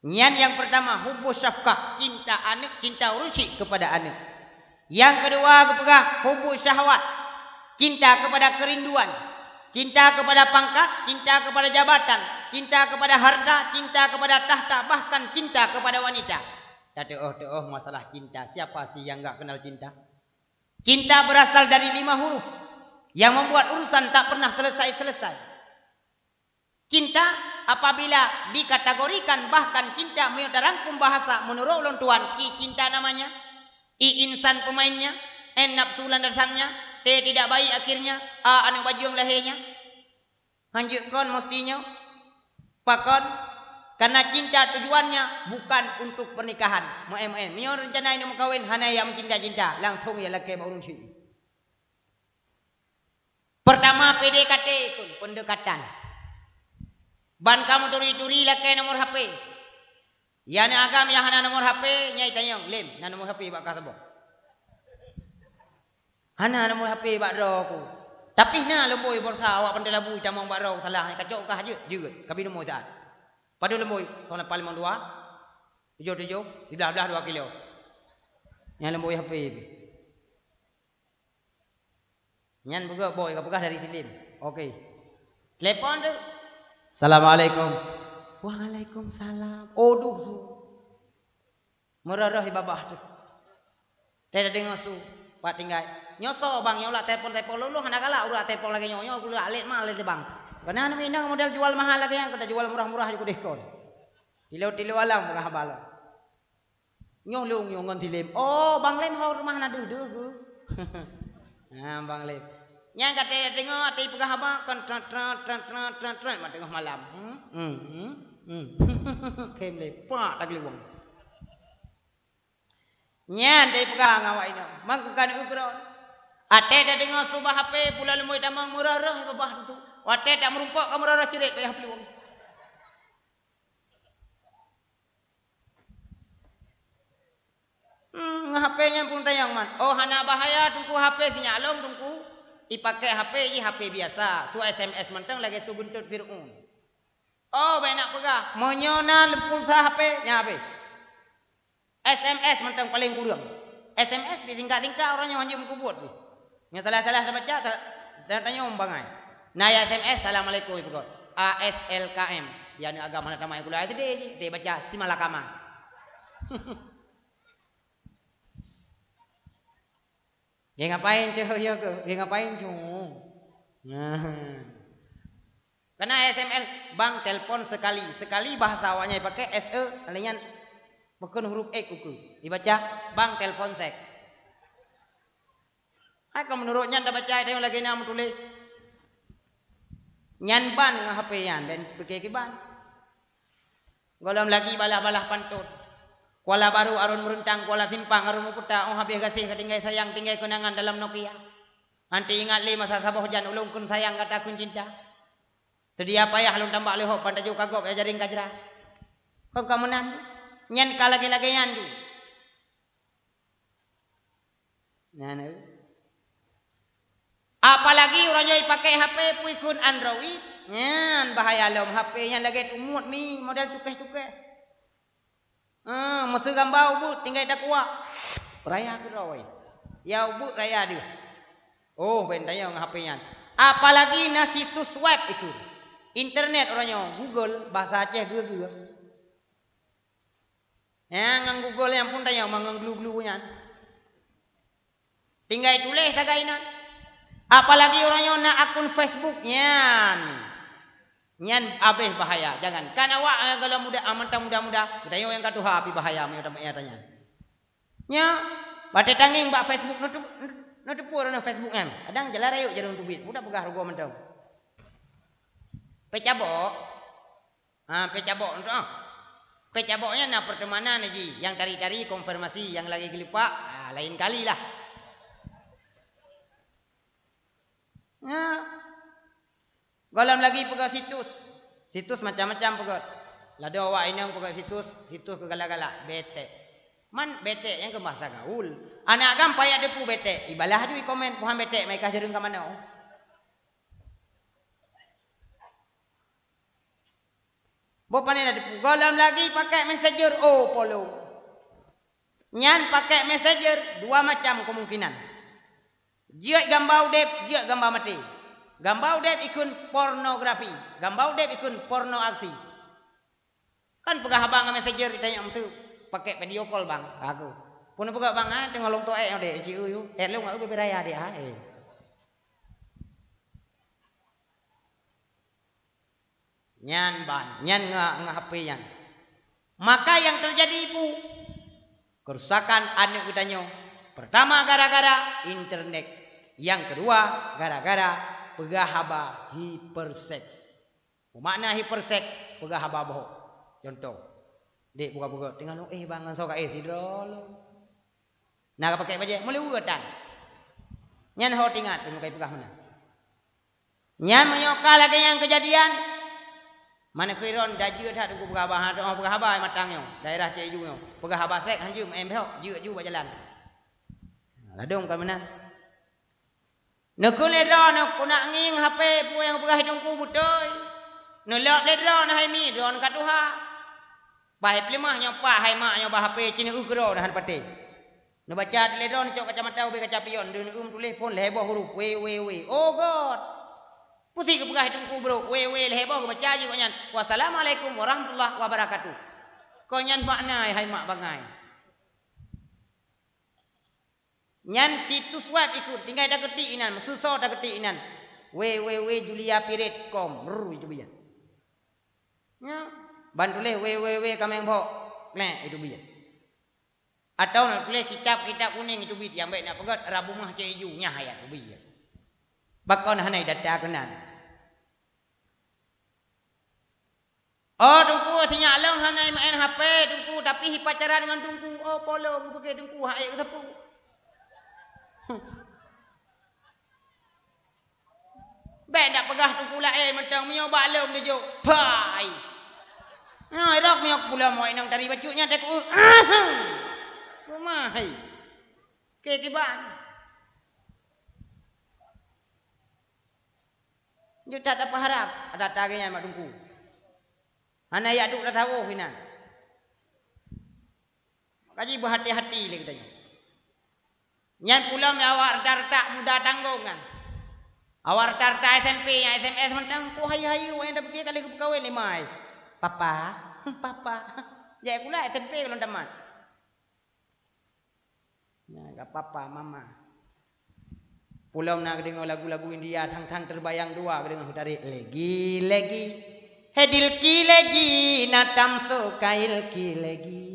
Nyan yang pertama hubbu syafqah, cinta anak, cinta urusi kepada anak. Yang kedua kepegah hubbu syahwat, cinta kepada kerinduan, cinta kepada pangkat, cinta kepada jabatan, cinta kepada harta, cinta kepada tahta, bahkan cinta kepada wanita. Tadeuh masalah cinta, siapa sih yang enggak kenal cinta? Cinta berasal dari 5 huruf yang membuat urusan tak pernah selesai-selesai. Cinta apabila dikategorikan bahkan cinta menurut rangkum bahasa menurut ulun tuan ki cinta namanya, i insan pemainnya, n nafsulan dasarnya, t tidak baik akhirnya, a anu bajung lahirnya. Hanjukkan mestinya pakon karena cinta tujuannya bukan untuk pernikahan. Menyor rencana ini mau kawin hanya yang cinta-cinta langsung ya laki baurun si. Pertama PDKT itu pendekatan. Ban kamu turi-turi lah ke nomor HP. Ya ni agam yang hana nomor HP nyai tanyong lim na nomor HP bak kasabo. Hana nomor HP bak ro aku. Tapi na lemboi borsa awak pandai labu camang bak ro salah kacok kah je juga kabi nomor saat. Padu lemboi soalnya paling mang 2 7 di belah 2 kilo. Yang lemboi HP. Nyan buka boy kapakah dari Silim. Okey. Telepon tu. Assalamualaikum. Waalaikumsalam. Oduh tu. Merarah babah tu. Tidak dengar su. Pak tinggal. Nyoso bang nyola telepon lu hendak kalah udah telepon lagi nyonyo aku alit mah alit bang. Karena anu minang model jual mahal lagi yang kita jual murah-murah juga diskon. Tilu alang pengah bala. Nyolong nyongon Silim. Oh bang Lem hau rumah nadu duh. Nah bang Lem. Yang kata tengok ati pegah apa kan tran mak tengah malam. Kem lepak tak liwang. Nyan dai pegah ngawak ina. Mangkekan ukron. Ate dah dengar subah HP pula lemoi tamang murah-rah babah tu. Wate tak merumpak ka murah-rah cerit payah liwang. HP-nya pun tayang man. Oh hana bahaya tungku HP sinyalom tungku. Ipakai HP biasa. Su SMS mentang lagi su buntut Fir'un. Oh banyak pegah. Menyona pulsa HP nya habis. SMS mentang paling kurang. SMS singkat-singkat orangnya hanya muka buat. Yang salah-salah dah baca dan tanya bangai. Nah ya SMS Assalamualaikum pegah. ASLKM. Yang agama nak tamai kuliah itu dia baca simalakama. Dia ngapain ya ke? Dia ngapain cung? Nah. Karena SML bang telpon sekali bahasa awaknya pakai SE alanya bukan huruf E kuku. Dibaca bang telpon sek. Kalau menurutnya anda baca itu lagi nama tulis nyan ban ngah HP yan dan pakai ban. Golom lagi balah-balah pantut. Kuala Baru arun merentang, Kuala Simpang arun muputa, oh habis kasih ketinggai sayang, tinggai kenangan dalam Nokia. Nanti ingat li masa sabah hujan ulung kun sayang kata kun cinta. Sedia payah lung tambah lehok pandai juga kagok ya jaring kajra. Kau kamu nandu, nyan lagi nyandu. Nyan. Apalagi orangnya pakai HP puikun Android, nyan bahaya lom HP yang lagi umut mi model cukai. Masa gambau bu tinggal tak kuat. Raya ke rawai. Ya bu raya dia. Oh bentanya ng HP-nya. Apalagi na situs web itu. Internet orangnya Google bahasa Aceh gege. Yang Google yang pun tanya mangang glu-glunya. Tinggal tulis tagaina. Apalagi orangnya na akun Facebook-nya. Nyan abeh bahaya, jangan. Kan awak kalau muda amantang muda-muda, tanya yang katu api bahaya me tanya. Nya, bate tanging bak Facebook nutup purana Facebook kan. Adang jalan rayuk jadi untuk bit. Budak pegah rugo mentau. Pecabok. Pecabok untuk Pecaboknya na pertemanan ji, yang tari-tari konfirmasi, yang lagi gelipak, lain kali lah. Ya. Galam lagi pegang situs macam-macam pegang. Lada awak ini yang pegang situs kegala-gala, bete. Man bete yang ke bahasa gaul. Anak kan payah depu bete. Ibalah tu komen puhan bete, mereka jerung ke mana? Bapak ni dah depu. Galam lagi pakai messenger, follow. Nyan pakai messenger, dua macam kemungkinan. Jia gambau dep, jia gambau mati. Gambau dep ikun pornografi. Gambau dep ikun porno aksi. Kan pegah abang messenger ditanya mesti pakai video call bang. Aku. Pun pegah bang tengok long to dek ciu yu. Lu ngau be raya dia Nyan ban, nyan nga HP yan. Maka yang terjadi ibu kerusakan anak udanyo. Pertama gara-gara internet. Yang kedua gara-gara pegah haba hiperseks. Makna hiperseks pegah haba bohong. Contoh. Dek buka-buka tinggal bang sok tidrol. Nak pakai baju mulai ugatan. Nyan ho tingat tengok kai pegah mana. Nyan menyoka lagi yang kejadian. Mana kairon daji dah tunggu pegabah doa pegabah matangnya daerah Ceju nya. Pegabah sek hanjum embel ju berjalan. Ladung kan mana? Nekun ledra nak nak nging HP pu yang pegah hidungku betul. Nolak ledra nak hai mi don katuha. Bahai pelimah nya pa hai mak nya bah HP cini ukro dah pate. No baca ledra ni cok kacamata ubi kaca pion dun tulis pun lebo huruf we. Oh god. Putih ke pegah hidungku bro. We lebo ke baca je kau nyan. Wassalamualaikum warahmatullahi wabarakatuh. Kau nyan makna hai mak bangai. Nyan situs web ikut tinggal dah ketik inan susah dah ketik inan www.juliapirit.com itu biar ya ban tulis www kameng bok itu biar atau nak tulis kitab kuning itu biar yang baik nak pegat Rabu Mah Ceju nya hayat itu biar bakon hanai data kenan oh tungku sinya long hanai main HP tungku tapi pacaran dengan tungku oh polo pakai tungku hai ketepu Baik nak pegah tu pula mentang mio balom dia jo. Pai. Nah, rok miok pula moi nang tari bacunya tek. Kumai. Ke kiban. Dia tak ada harap, ada tagenya mak tungku. Ana ya duk dah tahu hina. Kaji berhati-hati le katanya. Nyan pula me awak darta muda tanggungan. Awak darta SMP yang SMS mentang ko hayu yang dah pergi kali ke kawin limai. Papa. Jadi pula SMP kalau teman. Nah, enggak papa, mama. Pulau nak dengar lagu-lagu India tang terbayang dua dengan hutari legi. Hedil ki legi natam so kail ki legi.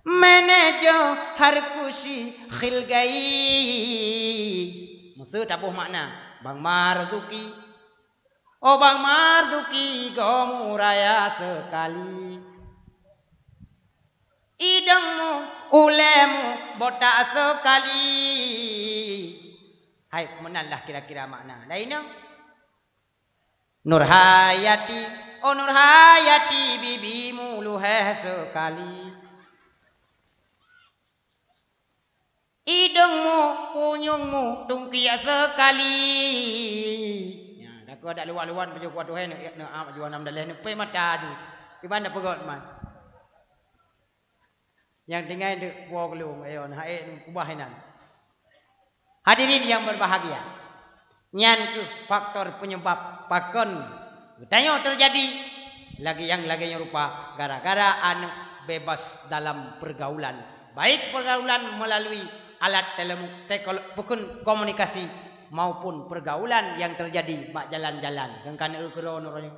मैंने जो हर खुशी खिल गई musuh tabuh makna Bang Marzuki oh Bang Marzuki kamu raya sekali hidungmu ulemu botak sekali hai menanlah kira-kira makna lainnya Nurhayati oh Nurhayati bibimu luheh sekali hidungmu, punyungmu, dungkia sekali. Ya, dah kau ada luar-luar baju kuat tuhan nak am jual nam daleh nak pe mata ju. Di mana pegot man. Yang tinggal di puau belum ayo nak ubah hinan. Hadirin yang berbahagia. Nyan tu faktor penyebab pakon. Tanya terjadi lagi yang rupa gara-gara anak bebas dalam pergaulan. Baik pergaulan melalui alat bukan komunikasi maupun pergaulan yang terjadi bak jalan-jalan kan ukronnya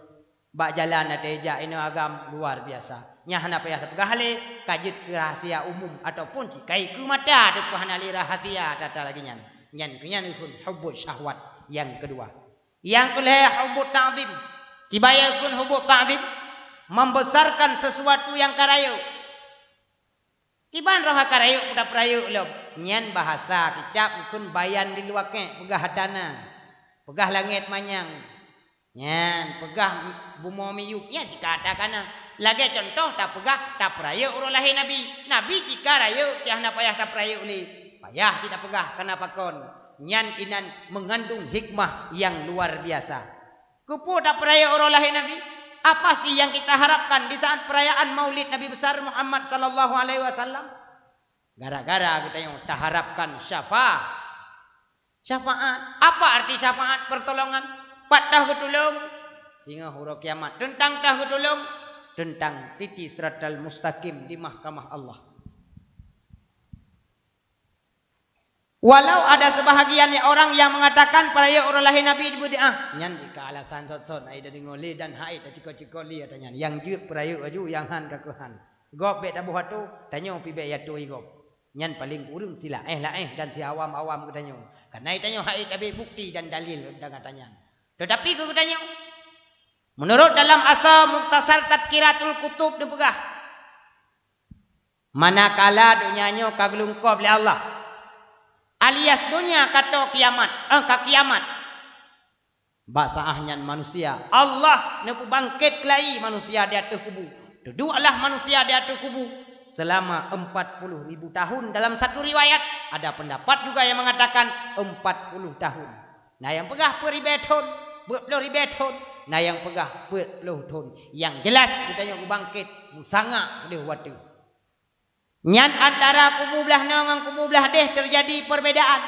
bak jalan ateja ini agam luar biasa nya hana payah pegahale kajit rahasia umum ataupun kai ku mata depu hana li rahasia tata lagi nyan ikun hubbul syahwat yang kedua yang kelih hubbul ta'zim kibayakun hubbul ta'zim membesarkan sesuatu yang karayu kiban roh karayu pada perayu lo nyan bahasa kicap kun bayan di luar ke pegah hadana pegah langit manyang nyan pegah bumo miyuk nya jika ada kana lagi contoh tak pegah tak perayu urang lahir nabi jika rayu cahna payah tak perayu li payah tidak pegah kana pakon nyan inan mengandung hikmah yang luar biasa kupu tak perayu urang lahir nabi apa sih yang kita harapkan di saat perayaan Maulid Nabi besar Muhammad sallallahu alaihi wasallam? Gara-gara kita yang tak harapkan syafaat. Apa arti syafaat? Pertolongan. Patah ketulung sehingga huruf kiamat. Tentang tah ketulung tentang titi siratal mustaqim di mahkamah Allah. Walau ada sebahagian orang yang mengatakan perayaan orang lahir Nabi bid'ah. Nyan jika alasan sot-sot ai dari ngoli dan haid ciko-ciko li katanya. Yang jut perayaan aju yang han kakuhan. Gop bet tabuh tu tanya pi be ya tu igop. Nyan paling urung sila dan si awam-awam katanya. Karena tanya haid tapi bukti dan dalil dengan tanya. Tetapi ku katanya menurut dalam asal muktasar tadkiratul kutub dipegah. Manakala dunianya kaglungkop oleh Allah alias dunia kata kiamat, kiamat. Basaahnya manusia. Allah nepu bangkit kelai manusia di atas kubu. Duduklah manusia di atas kubu selama 40.000 tahun dalam satu riwayat. Ada pendapat juga yang mengatakan 40 tahun. Nah yang pegah peribeton, 40 tahun. Nah yang pegah 40 tahun. Yang jelas kita yang bangkit sangat dia waktu. Nyan antara kubu belah dengan kubu belah deh terjadi perbedaan.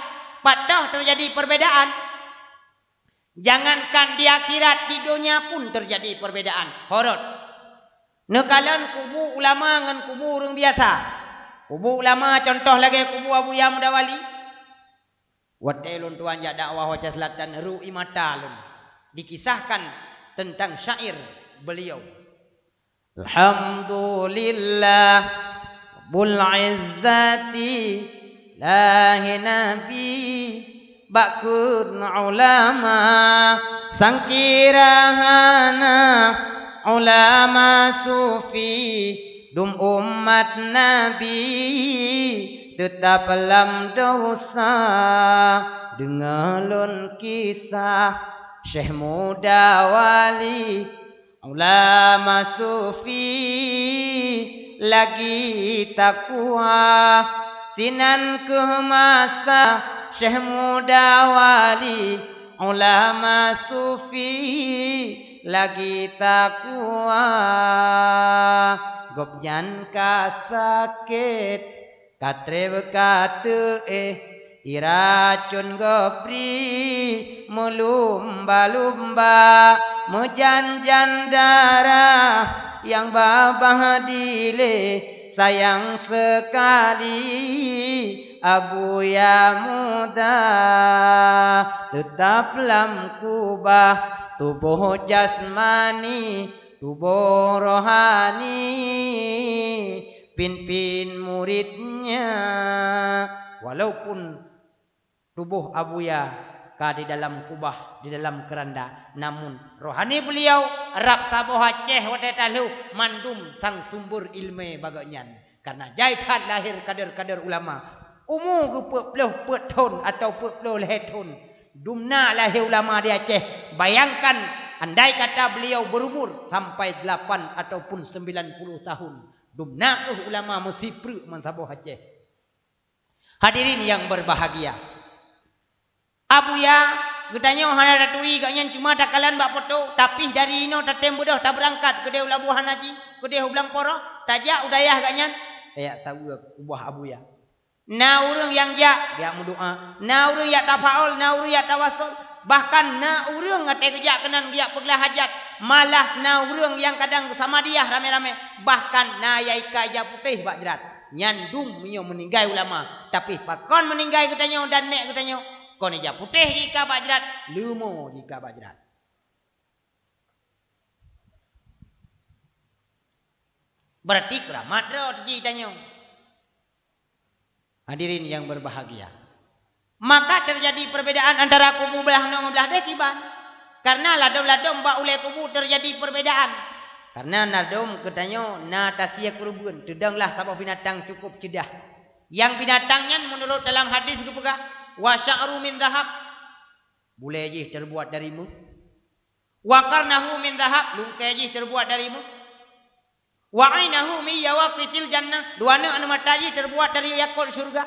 Patah terjadi perbedaan. Jangankan di akhirat, di dunia pun terjadi perbedaan. Horot. Nekalan kubu ulama dengan kubu orang biasa. Kubu ulama contoh lagi kubu Abu Ya Mudawali. Watelun tuan jak dakwah Wajah Selatan Ru'i Matalun. Dikisahkan tentang syair beliau. Alhamdulillah Rabbul Izzati lahi nabi bakun ulama sangkirahana ulama sufi dum umat nabi tetap lam dosa dengalun kisah Syekh Mudawali ulama sufi lagi takwa sinan ke masa Syekh Mudawali ulama sufi lagi takwa gobjan ka sakit katre bekate iracun gopri melumba-lumba mejanjan darah yang babah dile sayang sekali Abu Ya Muda tetap lam kubah tubuh jasmani tubuh rohani pin muridnya walaupun tubuh Abu Ya di dalam kubah di dalam keranda namun rohani beliau rak saboh Aceh watetalu mandum sang sumber ilmu baganyan karena jaitan lahir kader-kader ulama umur ke 40 tahun atau 40 tahun dumna lahir ulama di Aceh. Bayangkan andai kata beliau berumur sampai 8 ataupun 90 tahun dumna ke ulama mesipru mansaboh Aceh. Hadirin yang berbahagia, Abu Ya getanya hana daturi gaknya cuma takalan bak foto tapi dari ino tatem bodoh tak berangkat ke dia labuhan haji ke dia ulang poro tajak udayah gaknya ya sawu ubah Abu Ya. Na urang yang dia berdoa, na urang yang tafaul, na urang yang tawasul, bahkan na urang ngate kerja kenan dia peglah hajat, malah na urang yang kadang sama dia rame-rame, bahkan na yai kaja putih bak jerat. Nyandung minyo meninggai ulama, tapi pakon meninggai katanya dan nek katanya, kon ija putih jika bak jerat, lumo jika bak jerat. Berarti keramat ro ceritanya. Hadirin yang berbahagia, maka terjadi perbedaan antara kubu belah dengan belah dekiban. Karena ladom-ladom bak ulai kubu terjadi perbedaan. Karena nadom katanya na tasya kurubun, tedanglah sabah binatang cukup cedah. Yang binatangnya menurut dalam hadis kepegah wa sya'ru min dhahab, bule je terbuat darimu. Wa qarnahu min dhahab, lungkai je terbuat darimu. Wa ainahu min yawaqitil jannah, duana anu mata je terbuat dari yakut surga.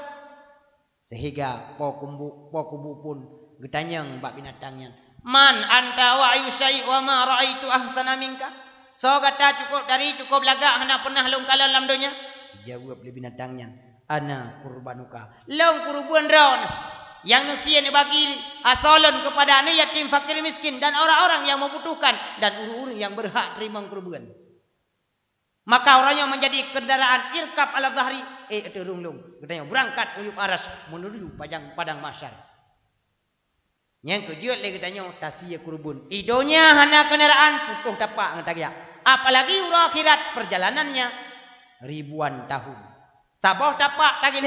Sehingga po kubu pun getanyang bak binatangnya. Man anta wa ayusai wa ma raaitu ahsana minka. So kata cukup lagak hendak pernah lungkalan dalam dunia. Jawab le binatangnya, ana kurbanuka. Long kurban raun yang nusia ni bagi asalon kepada anak yatim fakir miskin dan orang-orang yang membutuhkan dan orang-orang yang berhak terima kurban. Maka orangnya menjadi kendaraan irkab ala zahri terunglung katanya berangkat menuju aras menuju padang mahsyar. Yang kejut lagi katanya tasiyah kurubun idonya hana kendaraan putuh tapak ngatagia apalagi urang akhirat perjalanannya ribuan tahun saboh tapak tagih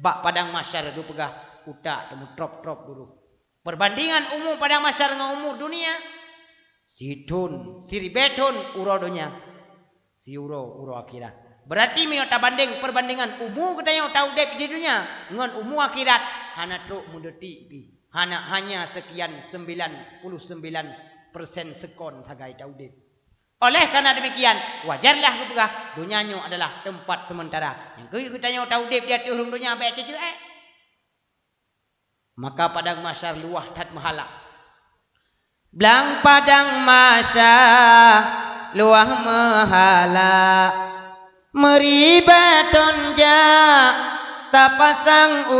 bak padang mahsyar tu pegah utak temu trop dulu perbandingan umur padang mahsyar dengan umur dunia situn siribetun urodonya si uro akhirat. Berarti minta banding perbandingan umur katanya tahu dep di dunia dengan umur akhirat hana truk mudeti pi hanya sekian 99% sekon sagai taudip. Oleh karena demikian, wajarlah kepegah dunianya adalah tempat sementara. Yang kita taudip dia turun dunia baik cucu maka padang masyar luah tat mahala. Blang padang masyar luah mahala. Meribaton ja tapasang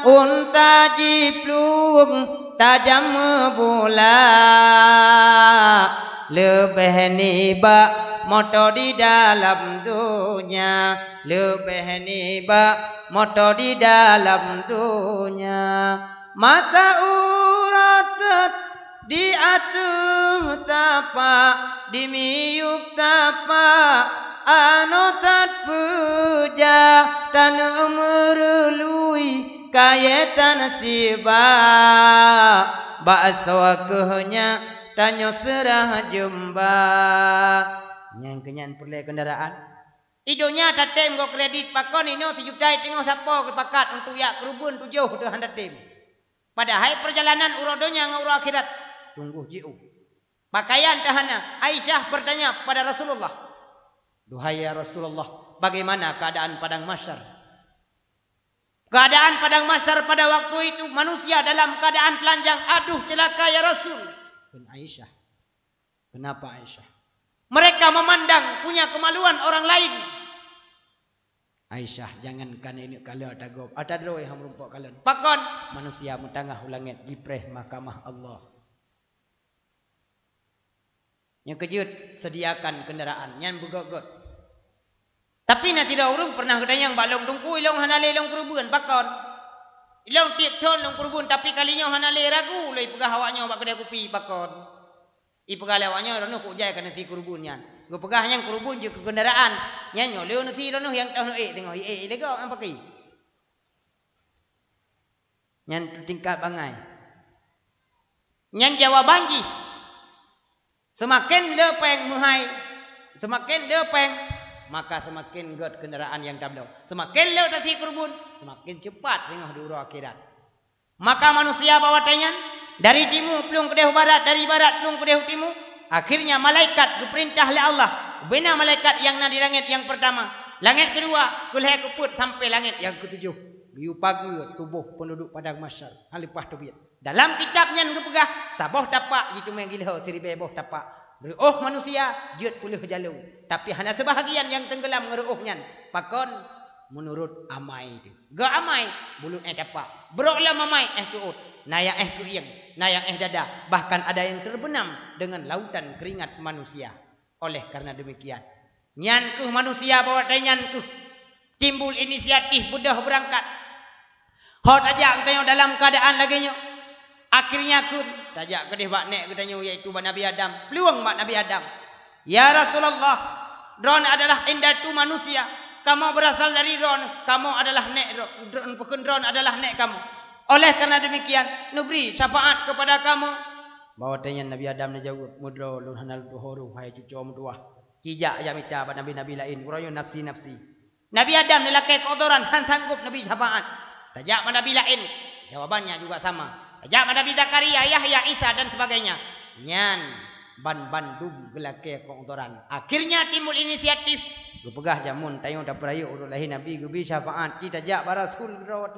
unta jiplung tajam bola lebih niba moto di dalam dunia lebih niba moto di dalam dunia mata urat di atuh tapa di miyuk tapa anotat puja dan merului kayatan siba bakso kehnya tanyo serah jumba nyang kenyan perle kendaraan idonya tatem go kredit pakon ino sejudai tengok sapo kepakat untuk ya kerubun 700 tim padahal perjalanan urodonya ngau akhirat sungguh jiu pakaian tahana Aisyah bertanya pada Rasulullah, duhai ya Rasulullah, bagaimana keadaan padang mahsyar? Keadaan padang mahsyar pada waktu itu manusia dalam keadaan telanjang. Aduh celaka ya Rasul. Dan Aisyah. Kenapa Aisyah? Mereka memandang punya kemaluan orang lain. Aisyah jangankan ini kalau ada gob. Ada doa yang merumpuk kalian. Pakon manusia mutangah ulangit jipreh mahkamah Allah. Yang kejut sediakan kendaraan. Yang begogot. Tapi nanti dah urung pernah ketanya yang balong tungku ilong hanale ilong kerubun pakon. Ilong tiap ton ilong kerubun tapi kalinya hanale ragu lai pegah awaknya bak kedai kopi pakon. I pegah awaknya rono ku jai kana ti kerubun nyan. Go pegah yang kerubun je ke kendaraan. Nyanyo leo nasi rono yang tahu tengok lega ang pakai. Nyan tingkat bangai. Nyan jawaban ji. Semakin lepeng muhai. Semakin lepeng maka semakin god kendaraan yang tablo. Semakin lewat dari kerubun, semakin cepat tengok di urang akhirat. Maka manusia bawa tangan dari timur pelung ke dehu barat, dari barat pelung ke dehu timur. Akhirnya malaikat diperintah oleh Allah. Bina malaikat yang di langit yang pertama, langit kedua, kulai keput sampai langit yang ketujuh. Giu pagi tubuh penduduk padang mahsyar. Halipah tubit. Dalam kitabnya ngepegah saboh tapak gitu menggilho siribe boh tapak. Beruh manusia jut puluh jalu. Tapi hanya sebahagian yang tenggelam ngeruhnya. Pakon menurut amai itu. Ga amai bulut tapak. Beroklah mamai tuut. Nayak kuyeng. Nayak dada. Bahkan ada yang terbenam dengan lautan keringat manusia. Oleh karena demikian. Nyankuh manusia bawa nyankuh. Timbul inisiatif budah berangkat. Hot aja engkau dalam keadaan laginya. Akhirnya kun tajak kedih bak nek katanya iaitu bak Nabi Adam. Peluang bak Nabi Adam. Ya Rasulullah, drone adalah indatu manusia. Kamu berasal dari drone, kamu adalah nek drone adalah nek kamu. Oleh karena demikian, nubri syafaat kepada kamu. Bawa tanya Nabi Adam ni jawab, mudro lunhanal duhuru hai cucu mudwah. Kijak aja minta bak nabi-nabi lain, urayo nafsi-nafsi. Nabi Adam ni lakai kotoran, han sanggup Nabi syafaat. Tajak bak nabi lain, jawabannya juga sama. Ajak Nabi Zakaria, Yahya, Isa dan sebagainya. Nyan ban-bandung gelake kotoran. Akhirnya timbul inisiatif. Gepegah jamun tayong daperayu urulahi Nabi gubi syafaat kita jak barasul rawat.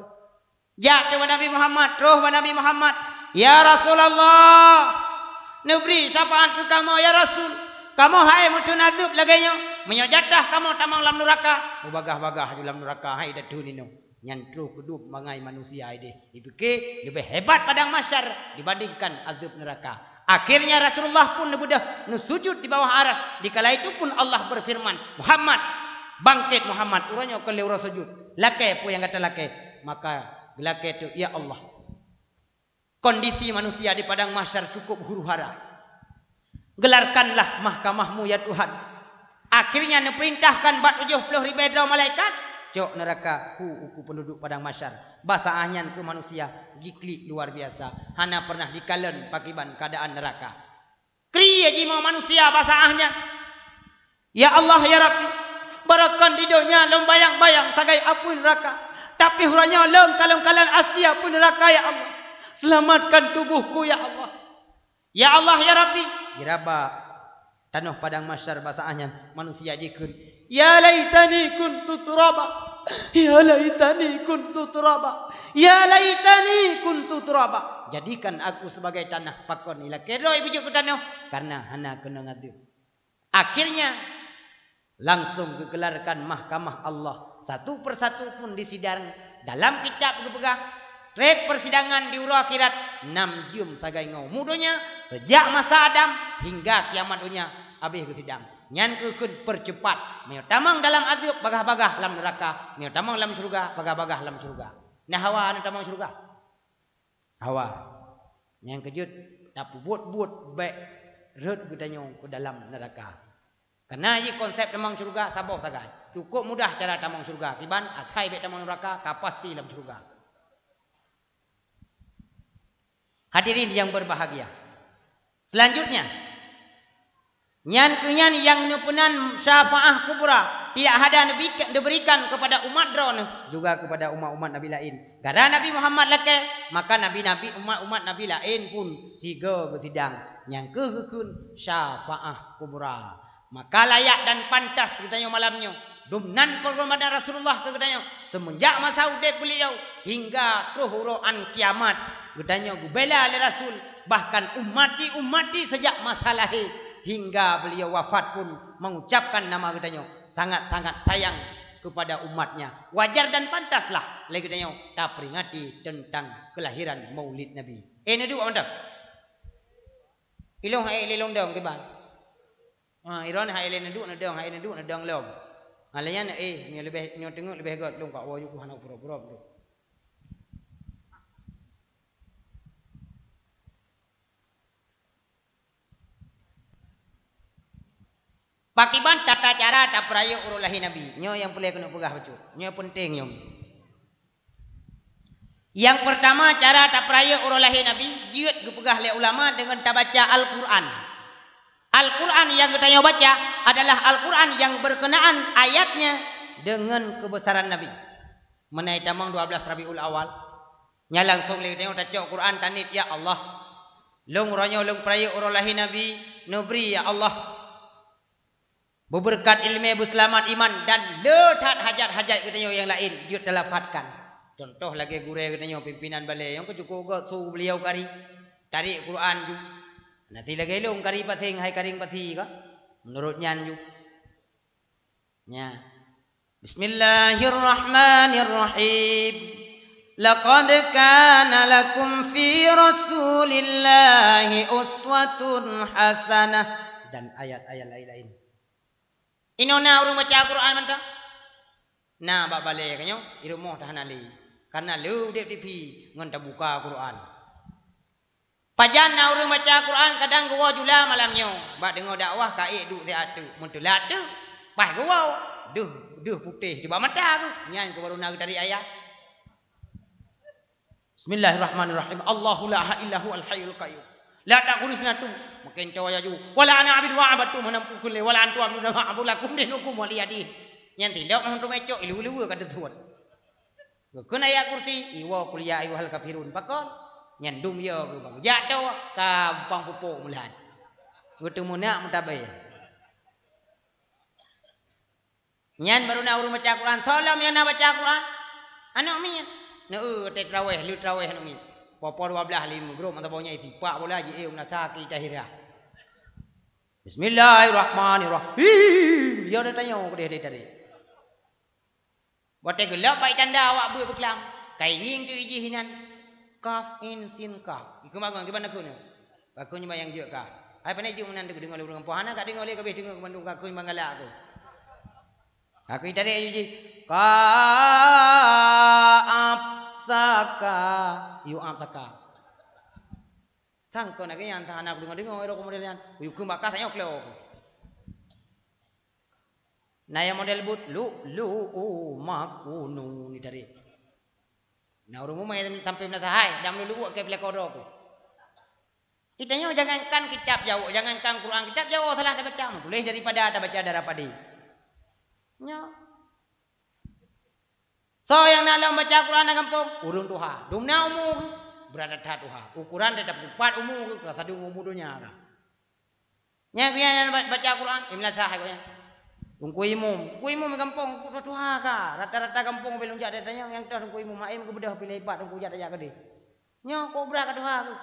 Jak ke Nabi Muhammad, roh Nabi Muhammad. Ya Rasulullah. Nubri syafaat ke kamu ya Rasul. Kamu hai mutun azab laganya. Menyajatah kamu tamang lam neraka. Bagah-bagah dalam neraka hai dadunino. Nyantru kedua mangai manusia ini. Dipikir lebih hebat padang mahsyar dibandingkan azab neraka. Akhirnya Rasulullah pun mudah sujud di bawah aras. Dikala itu pun Allah berfirman, Muhammad, bangkit Muhammad. Uranya kalau orang sujud. Lakai pun yang kata lakai. Maka lakai itu, ya Allah. Kondisi manusia di padang mahsyar cukup huru hara. Gelarkanlah mahkamahmu ya Tuhan. Akhirnya diperintahkan 70,000 malaikat. Cok neraka uku penduduk padang mahsyar. Bahasa ahyan ke manusia jikli luar biasa. Hana pernah dikalen pakiban keadaan neraka. Kriya jima manusia bahasa ahyan. Ya Allah ya Rabbi, barakan di dunia lembayang-bayang sagai api neraka. Tapi huranya leng kalang-kalang aslia pun neraka ya Allah. Selamatkan tubuhku ya Allah. Ya Allah ya Rabbi. Diraba tanah padang masyar bahasa anyan manusia jikun. Ya laitani kuntu turaba. Ya laitani kuntu turaba. Ya laitani kuntu turaba. Jadikan aku sebagai tanah pakon ila kedo ibu ku tanah karena hana kena ngadu. Akhirnya langsung digelarkan mahkamah Allah. Satu persatu pun disidang dalam kitab kepegang. Red persidangan di ura akhirat 6 jam sagai ngau. Mudonya sejak masa Adam hingga kiamat dunia habis ke sidang. Nyan kekun percepat. Mio tamang dalam aduk bagah-bagah dalam neraka. Mio tamang dalam surga bagah-bagah dalam surga. Nah Hawa anu tamang surga. Hawa. Yang kejut tapi buat baik red gudanyo ke dalam neraka. Karena ini konsep tamang surga saboh sagai. Cukup mudah cara tamang surga. Kiban akai baik tamang neraka pasti dalam surga. Hadirin yang berbahagia. Selanjutnya, nyan kenyan yang nupenan syafaah kubra tidak ada diberikan kepada umat drone juga kepada umat-umat Nabi lain. Gara Nabi Muhammad lake, maka nabi-nabi umat-umat Nabi lain pun siga bersidang yang kehukun syafaah kubra. Maka layak dan pantas katanya malamnya dumnan penghormatan Rasulullah katanya semenjak masa udip beliau hingga kehuruan kiamat katanya gubela oleh Rasul bahkan umati sejak masa lahir hingga beliau wafat pun mengucapkan nama katanya sangat-sangat sayang kepada umatnya. Wajar dan pantaslah lagi katanya tak peringati tentang kelahiran Maulid Nabi. Ini dua anda. Ilong hai ilong dong ke bang. Iron hai ilong dong hai ilong dong long. Alayan ni lebih ni tengok lebih agak long kat wayu ku hana pura-pura tu. Pakiban tata cara tak peraya urulahi Nabi. Nyo yang boleh kena pegah betul. Nyo penting nyo. Yang pertama cara tak peraya urulahi Nabi jiut dipegah oleh ulama dengan tak baca Al-Quran. Al-Quran yang kita baca adalah Al-Quran yang berkenaan ayatnya dengan kebesaran Nabi. Menai tamang 12 Rabiul Awal. Nya langsung le tengok taca Quran tanit ya Allah. Long ronyo long peraya urulahi Nabi nubri ya Allah. Berberkat ilmu berselamat iman dan letat hajat-hajat katanya yang lain dia terlafazkan. Contoh lagi gure katanya pimpinan balai yang kecukup suruh beliau kari tarik Quran ju. Nanti lagi long kari pating hai karing pati ka. Menurutnya ju. Nya. Bismillahirrahmanirrahim. Laqad kana lakum fi Rasulillahi uswatun hasanah dan ayat-ayat lain-lain. Inona urung baca Al-Quran mantap. Nah, bak balik kanyo, irumoh tahan ali. Karena lu dep TV ngon tak buka Al-Quran. Pajan na urung baca Al-Quran kadang gua jula malamnya. Bak dengar dakwah kai duk seatu. Muntulat tu. Pas gua duh putih di bawah mata tu. Nyan ke baru nak dari ayat. Bismillahirrahmanirrahim. Allahu la ilaha illahu al-hayyul qayyum. La ta'khudhuhu sinatun makin cawaya ju wala ana abid wa abatu manampu kulle wala antu abdu wa abulakum dinukum waliyadi nyanti lok nang tumecok ilu-ilu ka tuan kena ya kursi iwa kuliah ayuhal kafirun pakon nyandum ya ku bang jatuh ka bang pupuk mulan ketemu nak mutabai nyan baru na urung baca Quran salam yang nak baca Quran anak mi te traweh lu traweh anak mi Popo 12 grup mata bawanya itu pak bola je menasaki tahirah. Bismillahirrahmanirrahim. Dia dah tanya ke dia tadi. Bote gelap baik tanda awak buat berkelam. Kai nging tu iji hinan. Kaf in sin kaf. Iku magang ke mana ku ni? Aku nyuma yang je ka. Ai panai je menan dengar le urang pohana kat dengar le kabeh dengar ke bandung aku mangala aku. Aku tadi iji. Kaaf saka yu amsaka sangko nak yang tahan aku dengar ero modelian yu ku bakal saya oklo nah yang model but lu makunu ni dari nah urung mai sampai menasahai dam lu ke pelakoro aku kitanya jangankan kitab jauh jangankan Quran kitab jauh salah dah baca boleh daripada ada baca daripada nya So yang nak lawan baca Quran di kampung, urung tuha. Dumna umur berada tuha. Ukuran tetap 4 umur ke satu umur dunia ka. Nya yang baca Quran, imla sah ko yan. Kuimum di kampung tuha ka. Rata-rata kampung belum jadi tanya yang dah kuimum maim ke bedah pilih lipat ku jat aja ke dia. Nya ko berada tuha ku.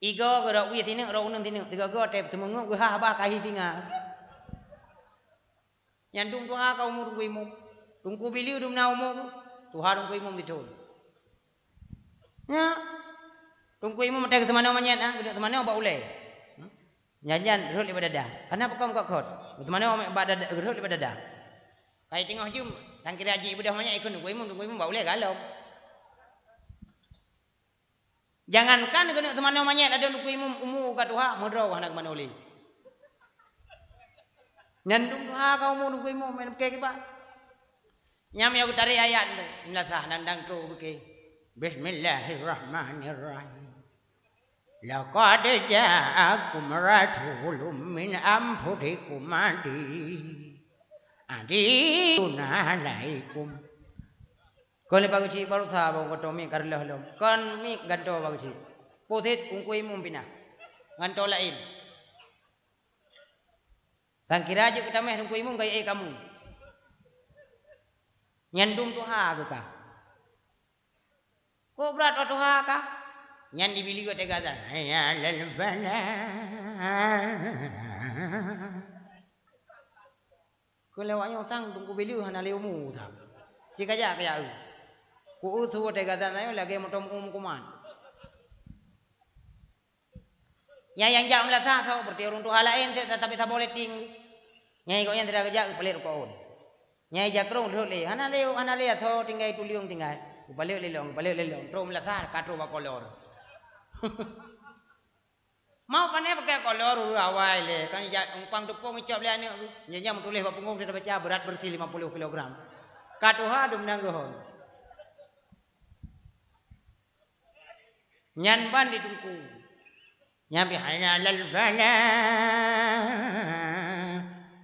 Igo gerak wi tineng ro uneng tineng tiga go tep semengu ku ha ba kahi tinga. Nyandung tuha ka umur kuimum. Tungku bili dum na umur tuha dum kuimum ditun. Nya tungku imum mate ke semana manyat ah gede semana ba ulai. Nyanyan gerut libat dada. Kenapa kau kok kot? Semana ba dada gerut libat dada. Kai tengok jum tang kira haji bedah manyat ikut tungku imum ba ulai galau. Jangankan kena semana manyat ada tungku imum umur ka tuha modro anak mana ulai. Nyandung tuha ka umur tungku imum men ke ba. Nyam ya utari ayat tu. Nasah nandang tu beke. Bismillahirrahmanirrahim. Laqad ja'akum rasulun min anfusikum adizun alaikum. Kole baguci baru sahabat ko tomi karlah lom. Kon mi ganto baguci. Putit ungkui mumpina. Ganto lain. Tangkira aja kita meh ungkui mum gaya kamu. Nyandung tuha aku ka. Ko berat tuha ka. Nyan dibili ko tegazan. Ya lal fala. Ko lewatnya utang tunggu bili hana leumu utang. Jika ja kaya u. Ku usu tegazan ayo lagi motom kuman. Ya yang jam lah tak tahu berarti orang tuha lain tapi tak boleh tinggi. Nyai kau yang tidak kerja pelik kau. Nyai jakrong le hana le atho tinggai tuliung tinggai balik lelong trom la thar katro ba kolor mau pane pakai kolor awai le kan ja umpang tepung icap le ane nyanya tulis ba punggung sudah baca berat bersih 50 kg katuha dum nang gohon nyan ban ditungku nyampi hana lal fala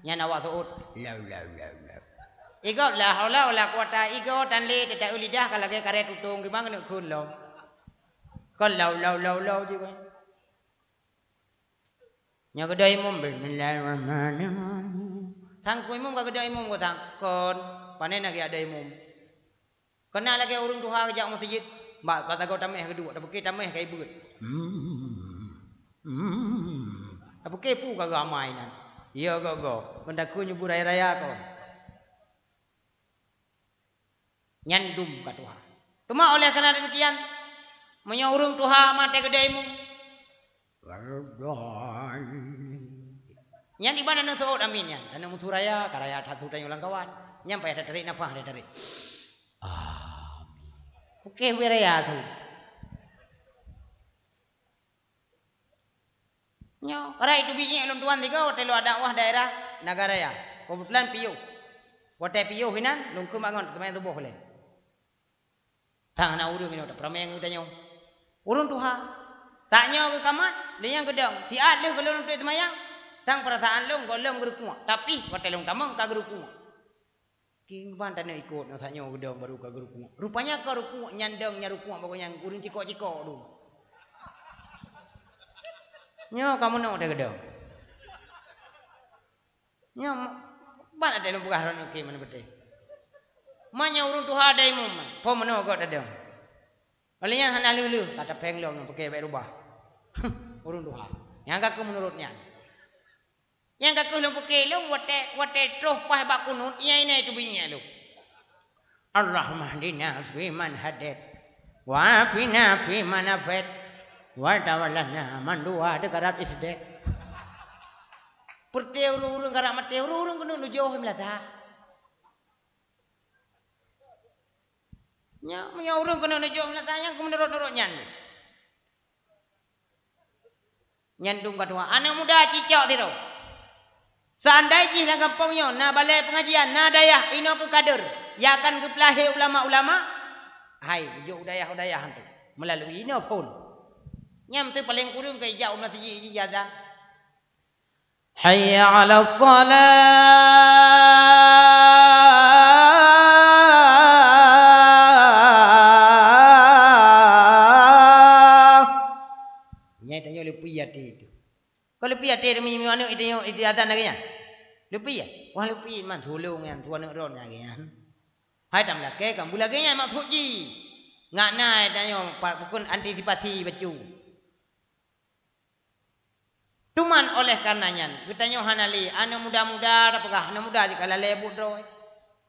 nyana wa suut la Igo la haula wala quwata igo tan le te ulidah kalau ke karet utung gimana nak kun lo. Kon lau di kan. Nya kedai mum bismillahirrahmanirrahim. Tang ku imum ka kedai mum ko tang kon panen lagi ada imum. Kena lagi urung tuha ke jak masjid. Mbak kata kau tameh kedua dak beki tameh kai beut. Dak beki pu ka ramai nan. Ya go. Pendaku nyubur raya kau. Nyandum ka tuha. Cuma oleh kerana demikian menyorong tuha mate gedaimu. Nyan di mana nusuut amin yan. Dan muturaya karaya satu tayong ulang kawan. Nyampai ada tarik nafas ada tarik. Amin. Oke wiraya tu. Nyo, karai itu biji ulun tuan tiga hotel dakwah daerah negara ya. Kebetulan piu. Hotel piu hinan lungku bangun teman tu boleh. Tang na urung ini udah prameng udah nyong. Urung tuha. Tak nyong ke kamar, liang gedang. Tiat lu kalau untuk temayang. Tang perasaan lu golong gerukua. Tapi hotel lu tamang ka gerukua. Kimban tanya ikut nak tanya gedang baru ka gerukua. Rupanya ka gerukua nyandang nyarukua pokoknya urung cikok-cikok tu. Nyo kamu nak ada gedang. Nyo mana ada lu bukan orang okey mana betul. Manya urung tuha ada imum. Po meno kok dadang. Kalian hana lulu kata penglong yang pakai baik rubah. Urung tuha. Yang aku menurutnya. Yang aku lu pakai lu wate troh pah bak kunut ini itu bunyinya lu. Allahumma hdina fi man hadait wa afina fi man afait wa tawallana man du'a dekat isdet. Perteu urung garak mate urung kena lu jauh melata. Nya orang kena najok melatanya aku menurut nyan. Nyandung katua anak muda cicak tiro. Seandainya sang kampungnya na balai pengajian na dayah ino ke kader ya akan ke pelahi ulama-ulama. Hai ujuk dayah hantu melalui ino pun. Nyam tu paling kurung ke ijau masjid ijazah. Hayya 'ala shalah Nyai tanya lepi hati itu. Kalau lepi hati demi mana itu ada lagi nya. Lepi ya. Wah lepi man tolong yang tuan ron lagi ya. Hai tam lagi kan bulan lagi nya maksud ji. Ngak nai tanya pukun antipati baju. Cuman oleh karenanya kita tanya hanali anak muda-muda apakah anak muda jika lebut roy.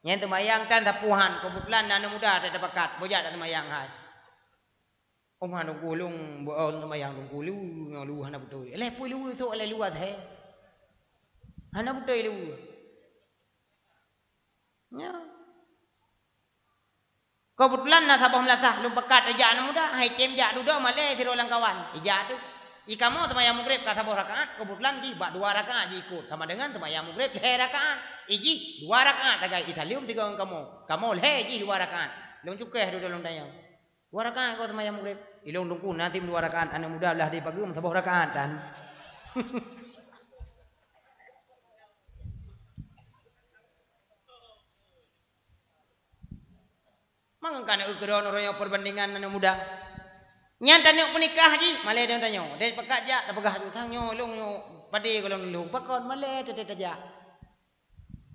Yang terbayangkan tapuhan kebetulan anak muda tak dapat bojak tak terbayang hai. Omah nak gulung buat terbayang nak gulung lu anak betul. Lepu lu tu oleh luat hai. Anak betul lu. Ya. Kebetulan nak sabah melasah lu pekat aja anak muda hai cem jak duduk malai tiro lang kawan. Ija tu. Jika mau terbayang maghrib kata sabah rakaat kebetulan ji bak 2 rakaat ji ikut sama dengan terbayang maghrib le rakaat. Iji 2 rakaat tagai italium 3 orang kamu le ji 2 rakaat long cukeh duduk dalam dayang 2 rakaat kau terbayang maghrib ilong dongku nanti 2 rakaat anak muda lah di pagi sabah rakaat kan. Mangkan ukuran orang perbandingan anak muda. Nyan tanya penikah ji, malai dia tanya. Dia pekat jak, dah pegah tu tanya long yo padi kalau lu pakon malai tete taja.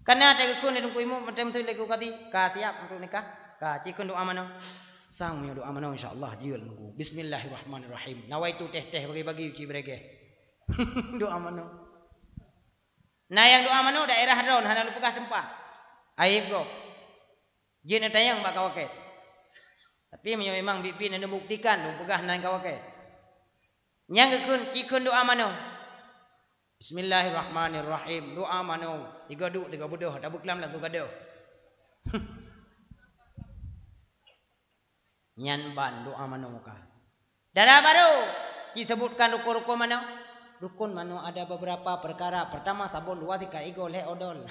Karena ada kekun dong kuimu macam tu lagi kati, ka siap untuk nikah. Ka cikun doa mana? Sang mi doa mana insyaallah jiul nunggu. Bismillahirrahmanirrahim. Nawaitu teh-teh bagi-bagi uci berege. Doa mana? Nah yang doa mana daerah ron hana lu pegah tempat. Aib go. Jin tayang bak kawaket. Tapi memang bipin ada buktikan lu pegah nang kawaket. Nyang cikun doa mana? Bismillahirrahmanirrahim. Doa mana? 3 duk 3 bodoh dah buklam lah tu gaduh. Nyan ban doa mana muka. Darah baru disebutkan rukun-rukun mana? Rukun mana ada beberapa perkara. Pertama sabun 2 3 ego le odol.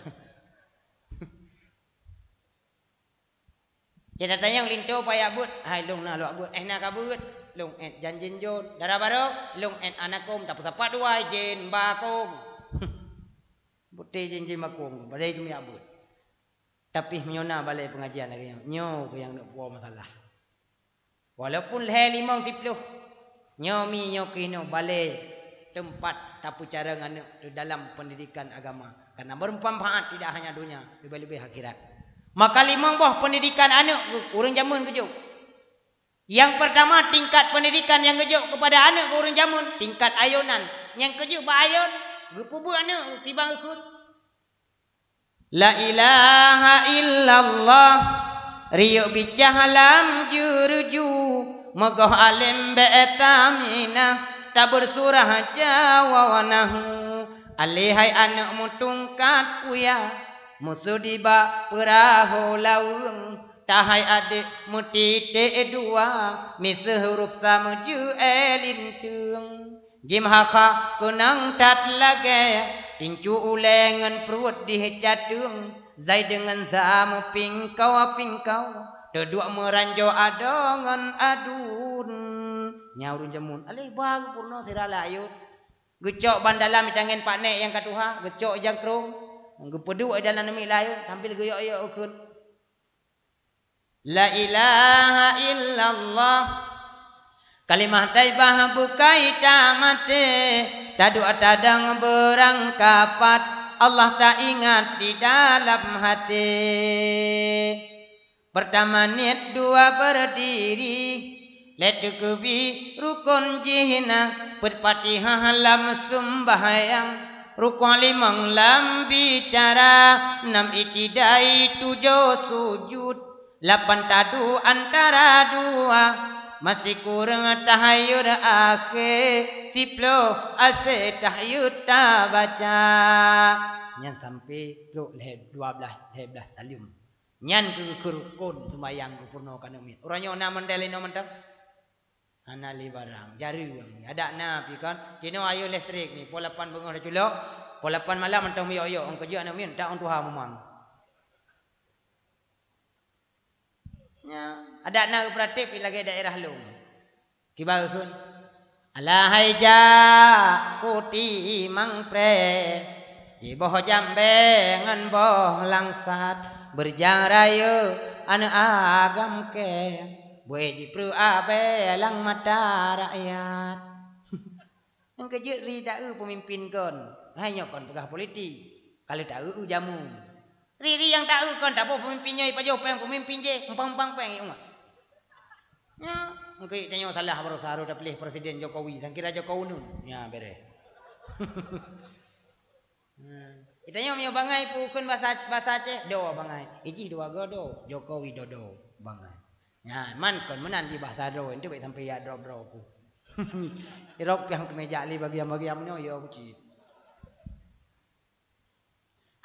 Kita tanya yang lintu payah but. Hai long na lo but. Nak kabut. Long janjin jon. Darah baru long anakom tak apa dua jen bakom. Putih jen bakom. Badai tu ya but. Tapi menyona balai pengajian lagi. Nyo yang nak buat masalah. Walaupun leh 50. Nyo mi nyo kino balai tempat tapi cara ngana dalam pendidikan agama. Karena bermanfaat tidak hanya dunia, lebih-lebih akhirat. Maka 5 buah pendidikan anak orang jamun kejuk. Yang pertama tingkat pendidikan yang kejuk kepada anak orang jamun, tingkat ayunan. Yang kejuk ba ayun, gepubu anak tibang ikut. La ilaha illallah riyo bicahalam juruju mogoh alim be'etamina tabur surah jawawanahu alihai anak mutungkat puya musuh diba perahu laung tahai adik mutite dua misuh huruf samuju elintung jim haka kunang tat lage tincu ulengan perut dihecatung Zai dengan zamu pingkau Deduk meranjau adongan adun Nyaurun jamun Alih bagu purno sirala ayut Gecok bandalam cangen pak nek yang katuha Gecok jangkrung Gepedu jalan demi layut Tampil geyok-geyok ukun La ilaha illallah Kalimah taibah bukai tamate Tadu atadang berangkapat Allah tak ingat di dalam hati. Pertama niat 2 berdiri. Letu kubi rukun jihna. Perpatihah lam sembahyang. Rukun 5 lam bicara. 6 itidai 7 sujud. 8 tadu antara 2. Masih kurang tahayud akhir 10 ase tahayud tak baca nyan sampai truk leh 12 salim nyan ke kerukun sembayang purno kana mi orangnya na mandali no mentang anali barang jari ada napi kan kino ayo listrik ni polapan bengah dah culok polapan malam mentang mi oyo ong kerja na mi tak on tuha memang nya ada na operatif lagi daerah long kibar kun alahai ja kuti mang pre di boh jambe ngan boh langsat berjang raya anu agam ke boleh ji pru abe lang mata rakyat Yang kejut ri tak pemimpin kon. Hanya kon pegah politik. Kalau tak jamu. Ri yang tak kon tak apa pemimpinnya ipa jo peng pemimpin je. Empang-empang peng ingat. Ya, mungkin tanya salah baru saru dah pilih Presiden Jokowi. Sangkira Jokowi nun. Ya beres. Itanya mio bangai pukun bahasa Aceh do bangai. Iji dua godo Jokowi dodo bangai. Ya man kon menan di bahasa do itu baik sampai ya drop ku. Drop yang kemeja ali bagian-bagian nyo ya aku cit.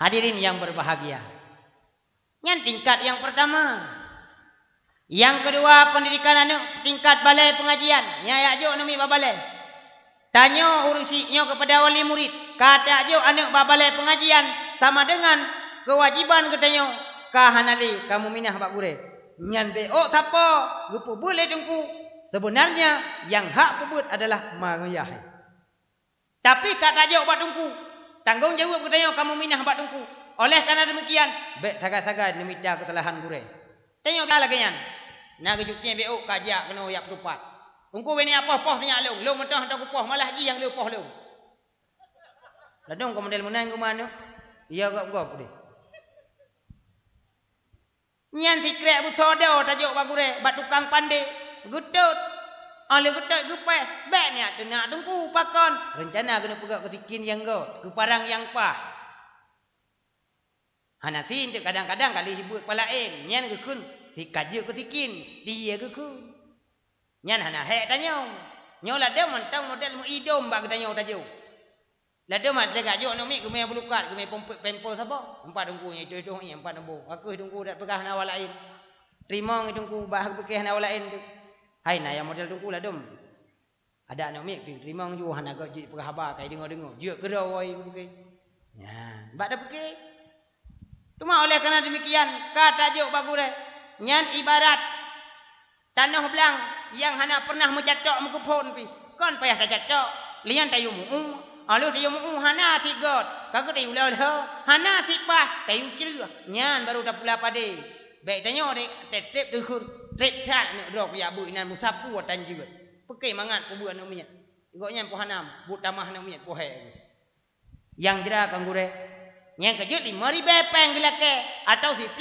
Hadirin yang berbahagia. Yang tingkat yang pertama. Yang kedua pendidikan anak tingkat balai pengajian. Nya ya jo numi babalai. Tanya urusinya kepada wali murid. Kata aja anak babalai pengajian sama dengan kewajiban katanya. Kahanali kamu minah bak gure. Nyan be oh siapa? Gupu boleh dengku. Sebenarnya yang hak pebut adalah manguyah. Tapi kata aja bak dengku. Tanggung jawab katanya kamu minah bak dengku. Oleh karena demikian, be saga-saga nimita kesalahan gure. Tanya lagi nyan. Nak kejutnya be oh kajak kena yak perupat. Ungku bini apa poh tanya lu. Lu mentah tak poh malah ji yang lu poh lu. Ladong kau model menang ke mana? Iya gak deh. Nyan si krek bu soda tajuk bagure bat tukang pandai. Gutut. Oleh gutut gupeh. Bek ni ada nak tungku pakon. Rencana kena pegak ketikin yang go. Ke parang yang pah. Hanatin kadang-kadang kali hibut palain. Nyan kekun. Si kajuk ketikin. Dia kekun. Nyan hana hek tanya. Nyo lah dia mentang model mu idom bak tanya tajuk. Lah dia mat legak jo no mik gemai belukat gemai pempel sapa? Empat dengkunya itu empat nembu. Aku dengku dak pegah nawal lain. Terima dengku bah pekeh nawal lain tu. Hai na yang model dengku lah dom. Ada no mik terima ju hana gak ji pegah ba kai dengar-dengar. Je gerau oi pekeh. Ya, bak dak pekeh. Cuma oleh kerana demikian kata tajuk bagure nyan ibarat tanah belang yang hana pernah mencatok mengkepon pi. Kon payah tak catok. Lian tayumu. Alu tayu mu hana si god. Kagak tayu lah. Hana si pah tayu cerah. Nyan baru dah pula pade. Baik tanya dek tetep dukun. Tetap nak dok ya bu inan musapu tan juga. Pakai mangat ku buat nak minyak. Igoknya po hanam, bu tamah nak minyak po he. Yang jera kanggure. Yang kejut 5,000 peng gelake atau 10,000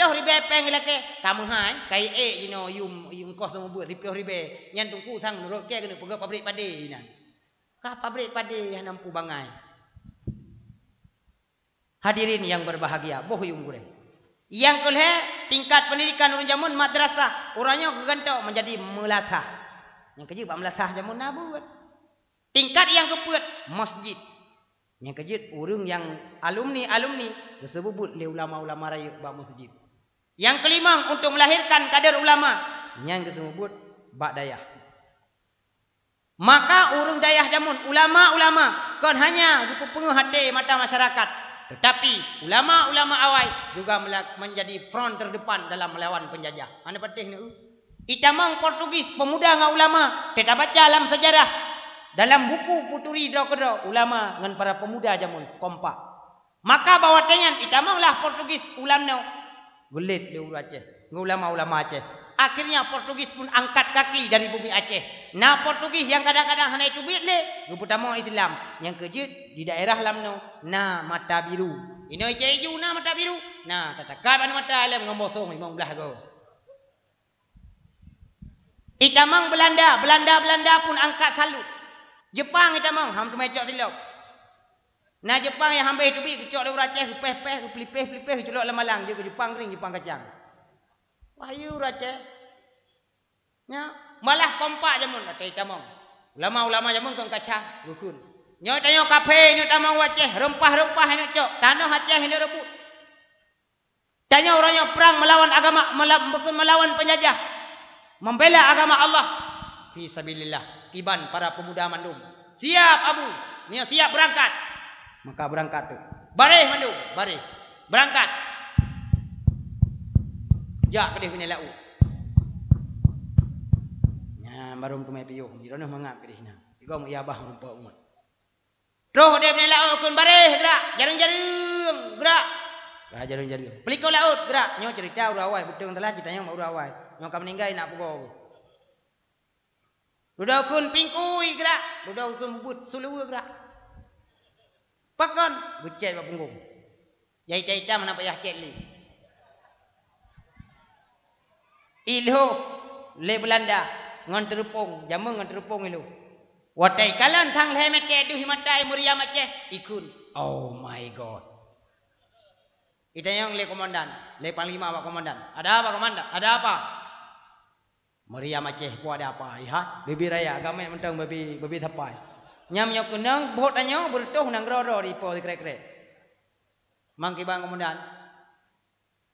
peng gelake. Kamu hai kai jino yum kos semua buat 10,000. Nyan tungku sang nurut ke kena pegak pabrik pade inan. Kah pabrik pade yang nampu bangai. Hadirin yang berbahagia, boh yung gure. Yang kelih tingkat pendidikan urang jamun madrasah, urangnya gegentok menjadi melasah. Yang kejut bak melasah jamun nabuat. Tingkat yang keempat masjid. Yang kejut urang yang alumni disebut oleh ulama-ulama raya bak masjid. Yang kelima untuk melahirkan kader ulama, yang disebut bak dayah. Maka urung dayah jamun ulama-ulama kon hanya dipepenguh hati mata masyarakat. Tetapi ulama-ulama awai juga menjadi front terdepan dalam melawan penjajah. Anda patih ni. Itamang Portugis pemuda ngau ulama. Kita baca dalam sejarah. Dalam buku Puturi Drakora ulama dengan para pemuda jamun kompak. Maka bawa tanyan itamanglah Portugis ulama belit di Aceh. Ulama-ulama Aceh. Akhirnya Portugis pun angkat kaki dari bumi Aceh. Nah Portugis yang kadang-kadang hanya itu bilik. Pertama Islam. Yang kejut di daerah lamno. Nah mata biru. Ini ceju nah mata biru. Nah tatakaban mata alam ngembosong 15 go. Itamang Belanda pun angkat salut. Jepang itamang ham tu mecok silap. Nah Jepang yang hambai itu bi kecok dari Aceh peh pelipeh celok lamalang je ke Jepang ring Jepang kacang. Wahyu Aceh. Nya malah kompak jamun kata itamang. Ulama-ulama jamun kon kacang dukun. Nyo tanyo kafe ni tamang Aceh, rempah-rempah ni cok, tanah Aceh ni rebut. Tanyo orangnya perang melawan agama, melawan penjajah. Membela agama Allah fi sabilillah. Kiban para pemuda mandum. Siap Abu, ni siap berangkat. Maka berangkat tu. Barih mandum, barih. Berangkat. Jak kedih bini lau. Nya barum kumai piyuh, dirono mangap kedih na. Igo mu yabah rupa umat. Roh dia bini lau kun barih gerak, jarung-jarung gerak. Bah jarung-jarung. Peliko laut gerak, nyo cerita urawai betung telah ceritanya mau urawai. Nyo ka meninggal nak pugo. Duduk kun pingkui gerak. Duduk kun bubut sulu gerak. Pakon. Gucet pak punggung. Jahit-jahitan mana payah cek li. Ilho. Le Belanda. Ngon terupung. Jamu ngon terupung ilu. Watai kalan thang le meke du himatai muria maceh. Ikun. Oh my God. Kita yang le komandan. Le panglima pak komandan. Ada apa komandan? Ada apa? Meriam Aceh pun ada apa? Ya, baby raya agama yang mentang baby tapai. Nyam nyok kenang bot anyo bertuh nang rodo di po krek-krek. Mangki bang komandan.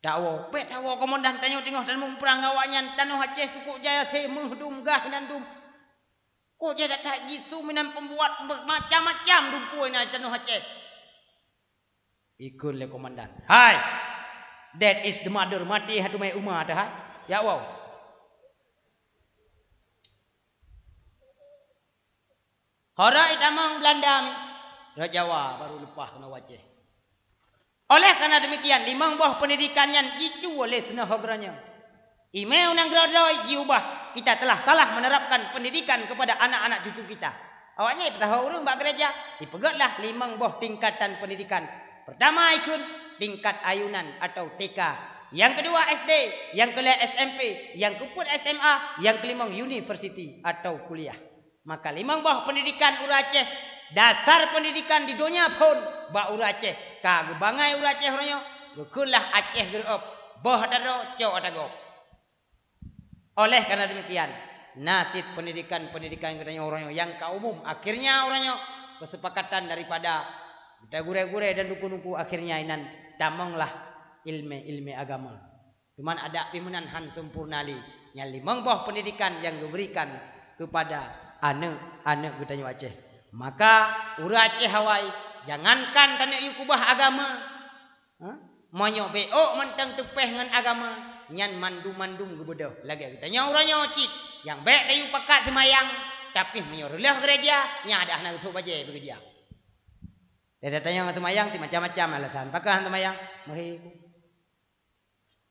Dakwo, pet dakwo komandan tanyo tengok dan mumprang awanyan tanah Aceh tukuk jaya se menghudum gah nan dum. Ko je dak tak gisu minan pembuat macam-macam dumpui na tanah Aceh. Ikut le komandan. Hai. That is the mother mati hatu mai umah dah hai. Ya wow. Horai tamang Belanda mi. Jawa baru lepas kena wajah. Oleh karena demikian, 5 buah pendidikan yang itu oleh senah hogeranya. Email nang gerodoi diubah. Kita telah salah menerapkan pendidikan kepada anak-anak cucu kita. Awaknya tahu urung bak gereja, dipegatlah 5 buah tingkatan pendidikan. Pertama ikut tingkat ayunan atau TK. Yang kedua SD, yang kelima SMP, yang keempat SMA, yang kelima university atau kuliah. Maka 5 buah pendidikan Ura Aceh. Dasar pendidikan di dunia pun. Ba Ura Aceh. Ka gebangai Ura Aceh orangnya. Gekunlah Aceh gerop. Boh daro cow adago. Oleh karena demikian. Nasib pendidikan-pendidikan katanya orangnya. Yang ka umum. Akhirnya orangnya. Kesepakatan daripada. Kita gure-gure dan duku-duku. Akhirnya inan. Tamanglah ilmu agama. Cuman ada pimunan Han sempurnali. Yang 5 buah pendidikan yang diberikan kepada anak-anak kita Aceh. Maka Ura Aceh Hawaii jangankan tanah iu kubah agama. Monyo beo mentang tepeh ngan agama. Nyan mandum-mandum gebedoh. Lagi kita uranya ocit. Yang bek tayu pakat semayang. Tapi menyorulah gereja. Yang ada anak usuk bajai bekerja. Tidak tanya semayang. Macam-macam alasan. Pakai semayang. Mehe.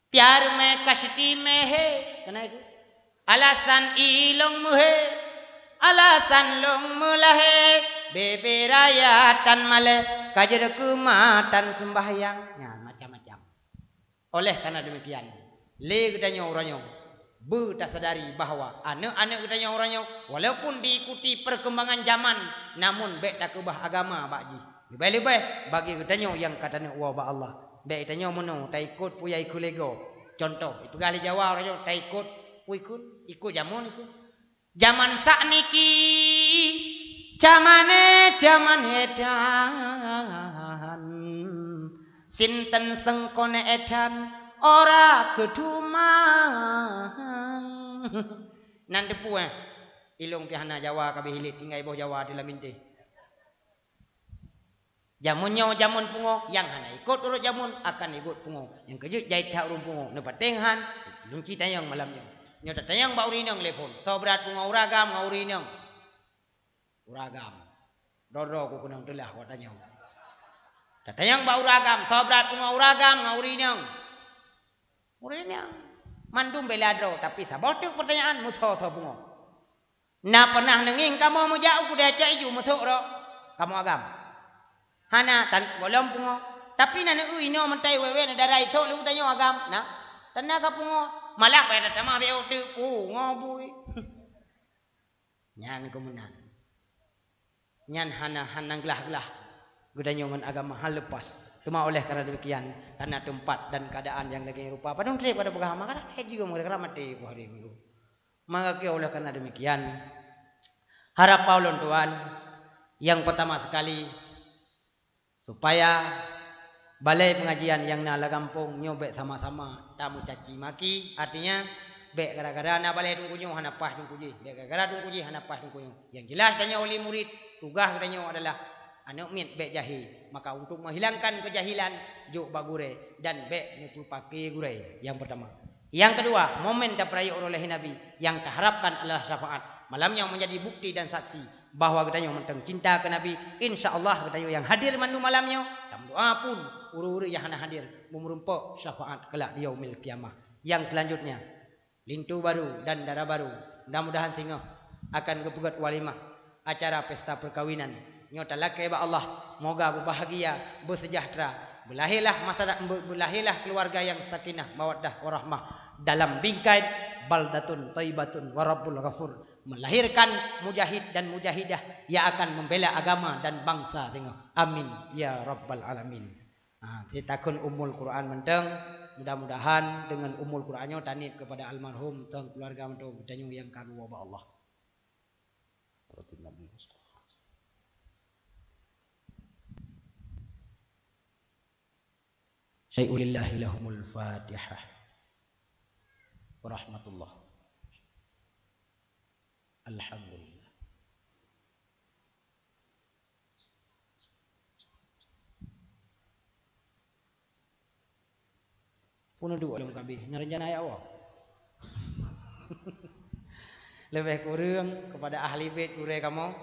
Pyar me kashti mehe. Kenapa itu? Alasan ilong mehe. Alasan long mulahe bebe raya tan male kajer kumatan sembahyang ya macam-macam. Oleh karena demikian le gedanya orangnya tak sadari bahawa anak-anak gedanya orangnya walaupun diikuti perkembangan zaman namun bek tak kubah agama bakji. Lebih-lebih bagi gedanya yang katanya wa ba Allah. Bek tanya mono tak ikut puya ikut lego. Contoh itu gali Jawa orangnya tak ikut ikut jamun ikut. Zaman sakniki zaman edan sinten sengkone edan ora kedumang nan depu ilung pihana Jawa kabeh hilit tinggal ibu Jawa dalam minte jamunnya jamun pungo yang hana ikut urut jamun akan ikut pungo yang kejut jahit tak urung pungo nepat tenghan lung kita yang malamnya nyo tatayang ba urinang lepon. Sobrat po nga uragam nga urinang. Uragam. Doro ko kunang telah watanya. Tatayang ba uragam. Sobrat po nga uragam nga urinang. Urinang. Mandum beladro. Tapi sa botok pertanyaan musuh sa bungo. Na pernah nenging kamu mo jauh kuda cak iju musuh ro. Kamu agam. Hana tan bolong pungo. Tapi na ino mentay wewe na daray so lu tanyo agam. Na tanda ka pungo. Malah pada tamah beo tu ngobui. Nyan kemenang. Nyan hanang gelah-gelah. Gudanyon agama hal lepas. Cuma oleh karena demikian, karena tempat dan keadaan yang lagi rupa. Padahal trip pada beragama karena juga mereka mati hari minggu. Maka oleh karena demikian, harap Paulun Tuhan yang pertama sekali supaya balai pengajian yang nala kampung nyobek sama-sama tamu caci maki artinya bek gara-gara na balai tungkunyo hanapah tungkuji bek gara-gara tungkuji hanapah tungkunyo yang jelas tanya oleh murid tugas katanya adalah anak mit bek jahil maka untuk menghilangkan kejahilan juk bagure dan bek nutu pakai gure yang pertama yang kedua momen terperaya oleh Nabi yang terharapkan adalah syafaat malam yang menjadi bukti dan saksi bahwa katanya mentang cinta ke Nabi insyaallah katanya yang hadir mandu malamnya dalam doa pun uru-uru yang hadir memerumpak syafaat kelak di yaumil kiamah. Yang selanjutnya lintu baru dan darah baru mudah-mudahan singa akan kebuat walimah acara pesta perkawinan. Nyota laki ba Allah, moga berbahagia, bersejahtera, berlahirlah keluarga yang sakinah, mawaddah, warahmah dalam bingkai baldatun thayyibatun wa rabbul ghafur, melahirkan mujahid dan mujahidah yang akan membela agama dan bangsa. Tengok, amin ya rabbal alamin. Takun umul Quran menteng, mudah-mudahan dengan umul Qurannya tanit kepada almarhum teng keluarga menteng danyu yang kagum wa Allah. Syai'ulillahi lahumul fatihah wa rahmatullah. Alhamdulillah. Puno dua dalam kabeh ngerencana ya Allah. Lebih kurang kepada ahli bait kurai kamu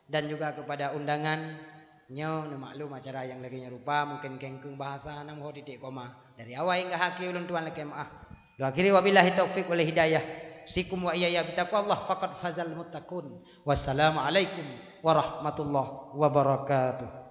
dan juga kepada undangan nyo maklum acara yang lagi nyerupa mungkin kengkeng bahasa nang ho titik koma dari awal hingga akhir ulun tuan lagi maaf. Doa akhiri wabillahi taufik wal hidayah. Sikum wa iyaya bitaqwallah faqad fazal muttaqun. Wassalamu alaikum warahmatullahi wabarakatuh.